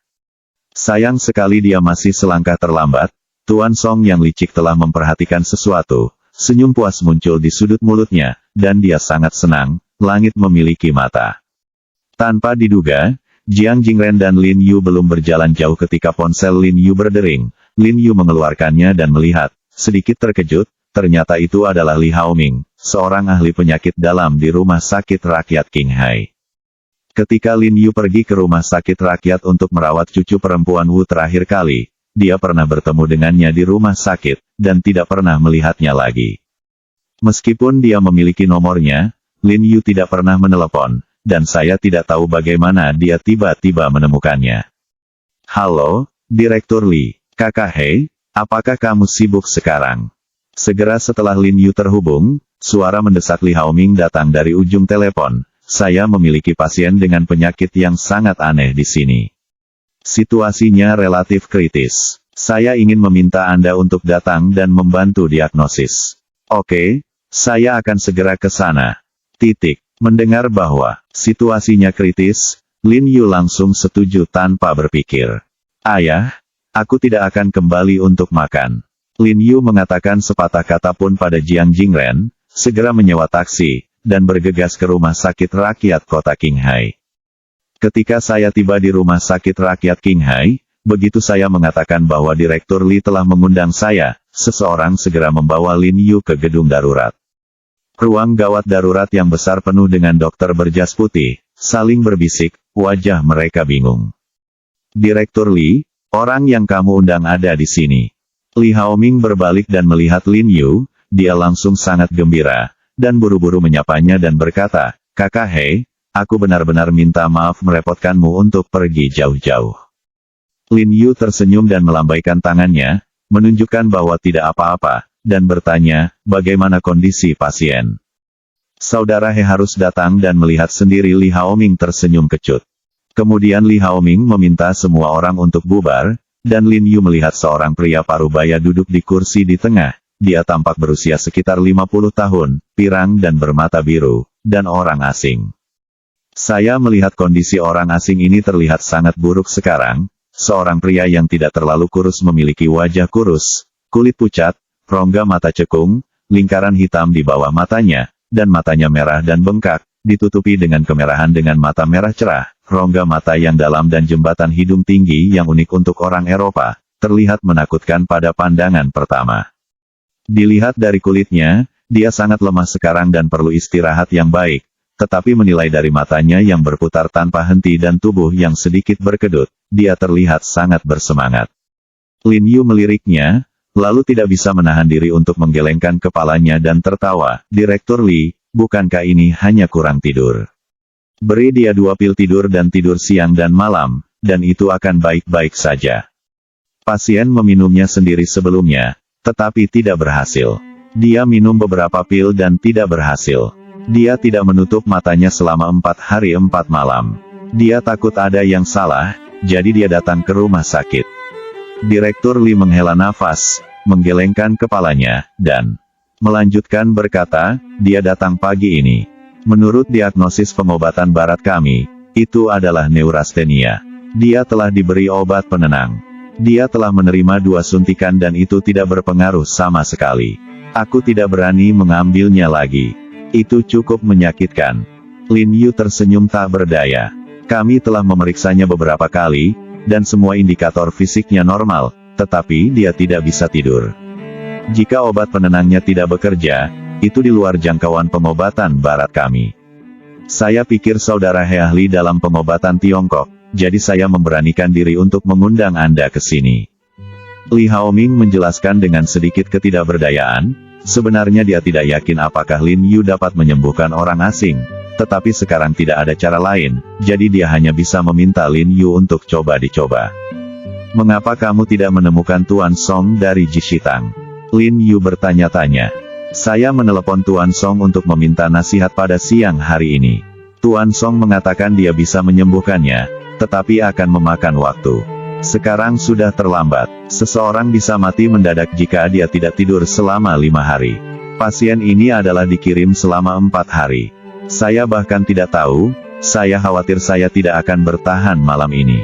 Sayang sekali dia masih selangkah terlambat. Tuan Song yang licik telah memperhatikan sesuatu, senyum puas muncul di sudut mulutnya, dan dia sangat senang. Langit memiliki mata. Tanpa diduga, Jiang Jingren dan Lin Yu belum berjalan jauh ketika ponsel Lin Yu berdering. Lin Yu mengeluarkannya dan melihat, sedikit terkejut, ternyata itu adalah Li Haoming, seorang ahli penyakit dalam di Rumah Sakit Rakyat Qinghai. Ketika Lin Yu pergi ke Rumah Sakit Rakyat untuk merawat cucu perempuan Wu terakhir kali, dia pernah bertemu dengannya di rumah sakit, dan tidak pernah melihatnya lagi. Meskipun dia memiliki nomornya, Lin Yu tidak pernah menelepon, dan saya tidak tahu bagaimana dia tiba-tiba menemukannya. Halo, Direktur Lee. Kakak Hei, apakah kamu sibuk sekarang? Segera setelah Lin Yu terhubung, suara mendesak Li Haoming datang dari ujung telepon. Saya memiliki pasien dengan penyakit yang sangat aneh di sini. Situasinya relatif kritis. Saya ingin meminta Anda untuk datang dan membantu diagnosis. Oke, saya akan segera ke sana. Mendengar bahwa situasinya kritis, Lin Yu langsung setuju tanpa berpikir. Ayah, aku tidak akan kembali untuk makan. Lin Yu mengatakan sepatah kata pun pada Jiang Jingren, segera menyewa taksi, dan bergegas ke rumah sakit rakyat kota Qinghai. Ketika saya tiba di rumah sakit rakyat Qinghai, begitu saya mengatakan bahwa Direktur Lee telah mengundang saya, seseorang segera membawa Lin Yu ke gedung darurat. Ruang gawat darurat yang besar penuh dengan dokter berjas putih, saling berbisik, wajah mereka bingung. Direktur Lee, orang yang kamu undang ada di sini. Li Haoming berbalik dan melihat Lin Yu, dia langsung sangat gembira, dan buru-buru menyapanya dan berkata, Kakak Hei, aku benar-benar minta maaf merepotkanmu untuk pergi jauh-jauh. Lin Yu tersenyum dan melambaikan tangannya, menunjukkan bahwa tidak apa-apa, dan bertanya, bagaimana kondisi pasien? Saudara He harus datang dan melihat sendiri. Li Haoming tersenyum kecut. Kemudian Li Haoming meminta semua orang untuk bubar, dan Lin Yu melihat seorang pria parubaya duduk di kursi di tengah. Dia tampak berusia sekitar 50 tahun, pirang dan bermata biru, dan orang asing. Saya melihat kondisi orang asing ini terlihat sangat buruk sekarang. Seorang pria yang tidak terlalu kurus memiliki wajah kurus, kulit pucat, rongga mata cekung, lingkaran hitam di bawah matanya, dan matanya merah dan bengkak, ditutupi dengan kemerahan dengan mata merah cerah, rongga mata yang dalam dan jembatan hidung tinggi yang unik untuk orang Eropa, terlihat menakutkan pada pandangan pertama. Dilihat dari kulitnya, dia sangat lemah sekarang dan perlu istirahat yang baik, tetapi menilai dari matanya yang berputar tanpa henti dan tubuh yang sedikit berkedut, dia terlihat sangat bersemangat. Lin Yu meliriknya, lalu tidak bisa menahan diri untuk menggelengkan kepalanya dan tertawa. Direktur Lee, bukankah ini hanya kurang tidur? Beri dia 2 pil tidur dan tidur siang dan malam, dan itu akan baik-baik saja. Pasien meminumnya sendiri sebelumnya, tetapi tidak berhasil. Dia minum beberapa pil dan tidak berhasil. Dia tidak menutup matanya selama 4 hari 4 malam. Dia takut ada yang salah, jadi dia datang ke rumah sakit. Direktur Lee menghela nafas, menggelengkan kepalanya, dan melanjutkan berkata, dia datang pagi ini. Menurut diagnosis pengobatan barat kami, itu adalah neurastenia. Dia telah diberi obat penenang. Dia telah menerima 2 suntikan dan itu tidak berpengaruh sama sekali. Aku tidak berani mengambilnya lagi. Itu cukup menyakitkan. Lin Yu tersenyum tak berdaya. Kami telah memeriksanya beberapa kali, dan semua indikator fisiknya normal, tetapi dia tidak bisa tidur. Jika obat penenangnya tidak bekerja, itu di luar jangkauan pengobatan barat kami. Saya pikir saudara He ahli dalam pengobatan Tiongkok, jadi saya memberanikan diri untuk mengundang Anda ke sini. Li Haoming menjelaskan dengan sedikit ketidakberdayaan, sebenarnya dia tidak yakin apakah Lin Yu dapat menyembuhkan orang asing, tetapi sekarang tidak ada cara lain, jadi dia hanya bisa meminta Lin Yu untuk coba dicoba. Mengapa kamu tidak menemukan Tuan Song dari Jishitang? Lin Yu bertanya-tanya. Saya menelepon Tuan Song untuk meminta nasihat pada siang hari ini. Tuan Song mengatakan dia bisa menyembuhkannya, tetapi akan memakan waktu. Sekarang sudah terlambat. Seseorang bisa mati mendadak jika dia tidak tidur selama 5 hari. Pasien ini adalah dikirim selama 4 hari. Saya bahkan tidak tahu, saya khawatir saya tidak akan bertahan malam ini.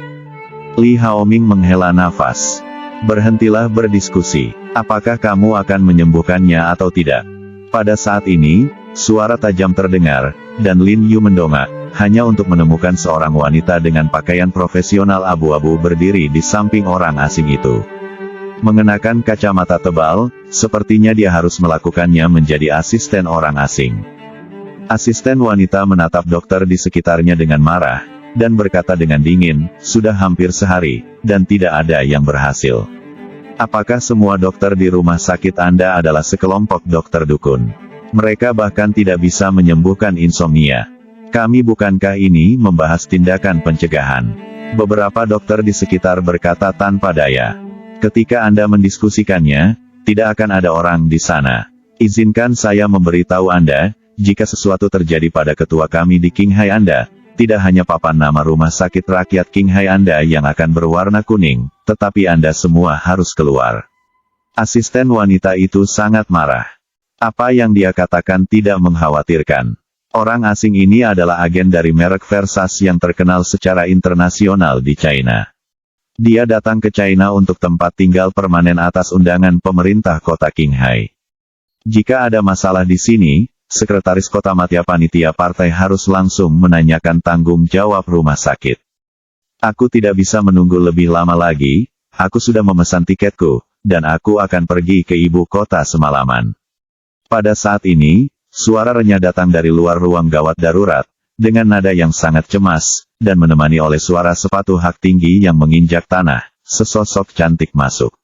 Li Haoming menghela nafas. Berhentilah berdiskusi. Apakah kamu akan menyembuhkannya atau tidak? Pada saat ini, suara tajam terdengar, dan Lin Yu mendongak, hanya untuk menemukan seorang wanita dengan pakaian profesional abu-abu berdiri di samping orang asing itu. Mengenakan kacamata tebal, sepertinya dia harus melakukannya menjadi asisten orang asing. Asisten wanita menatap dokter di sekitarnya dengan marah, dan berkata dengan dingin, sudah hampir sehari, dan tidak ada yang berhasil. Apakah semua dokter di rumah sakit Anda adalah sekelompok dokter dukun? Mereka bahkan tidak bisa menyembuhkan insomnia. Kami bukankah ini membahas tindakan pencegahan? Beberapa dokter di sekitar berkata tanpa daya. Ketika Anda mendiskusikannya, tidak akan ada orang di sana. Izinkan saya memberitahu Anda, jika sesuatu terjadi pada ketua kami di Qinghai Anda, tidak hanya papan nama rumah sakit rakyat Qinghai Anda yang akan berwarna kuning, tetapi Anda semua harus keluar. Asisten wanita itu sangat marah. Apa yang dia katakan tidak mengkhawatirkan. Orang asing ini adalah agen dari merek Versace yang terkenal secara internasional di China. Dia datang ke China untuk tempat tinggal permanen atas undangan pemerintah kota Qinghai. Jika ada masalah di sini, Sekretaris Kota Madya Panitia Partai harus langsung menanyakan tanggung jawab rumah sakit. Aku tidak bisa menunggu lebih lama lagi, aku sudah memesan tiketku, dan aku akan pergi ke ibu kota semalaman. Pada saat ini, suara renyah datang dari luar ruang gawat darurat, dengan nada yang sangat cemas, dan menemani oleh suara sepatu hak tinggi yang menginjak tanah, sesosok cantik masuk.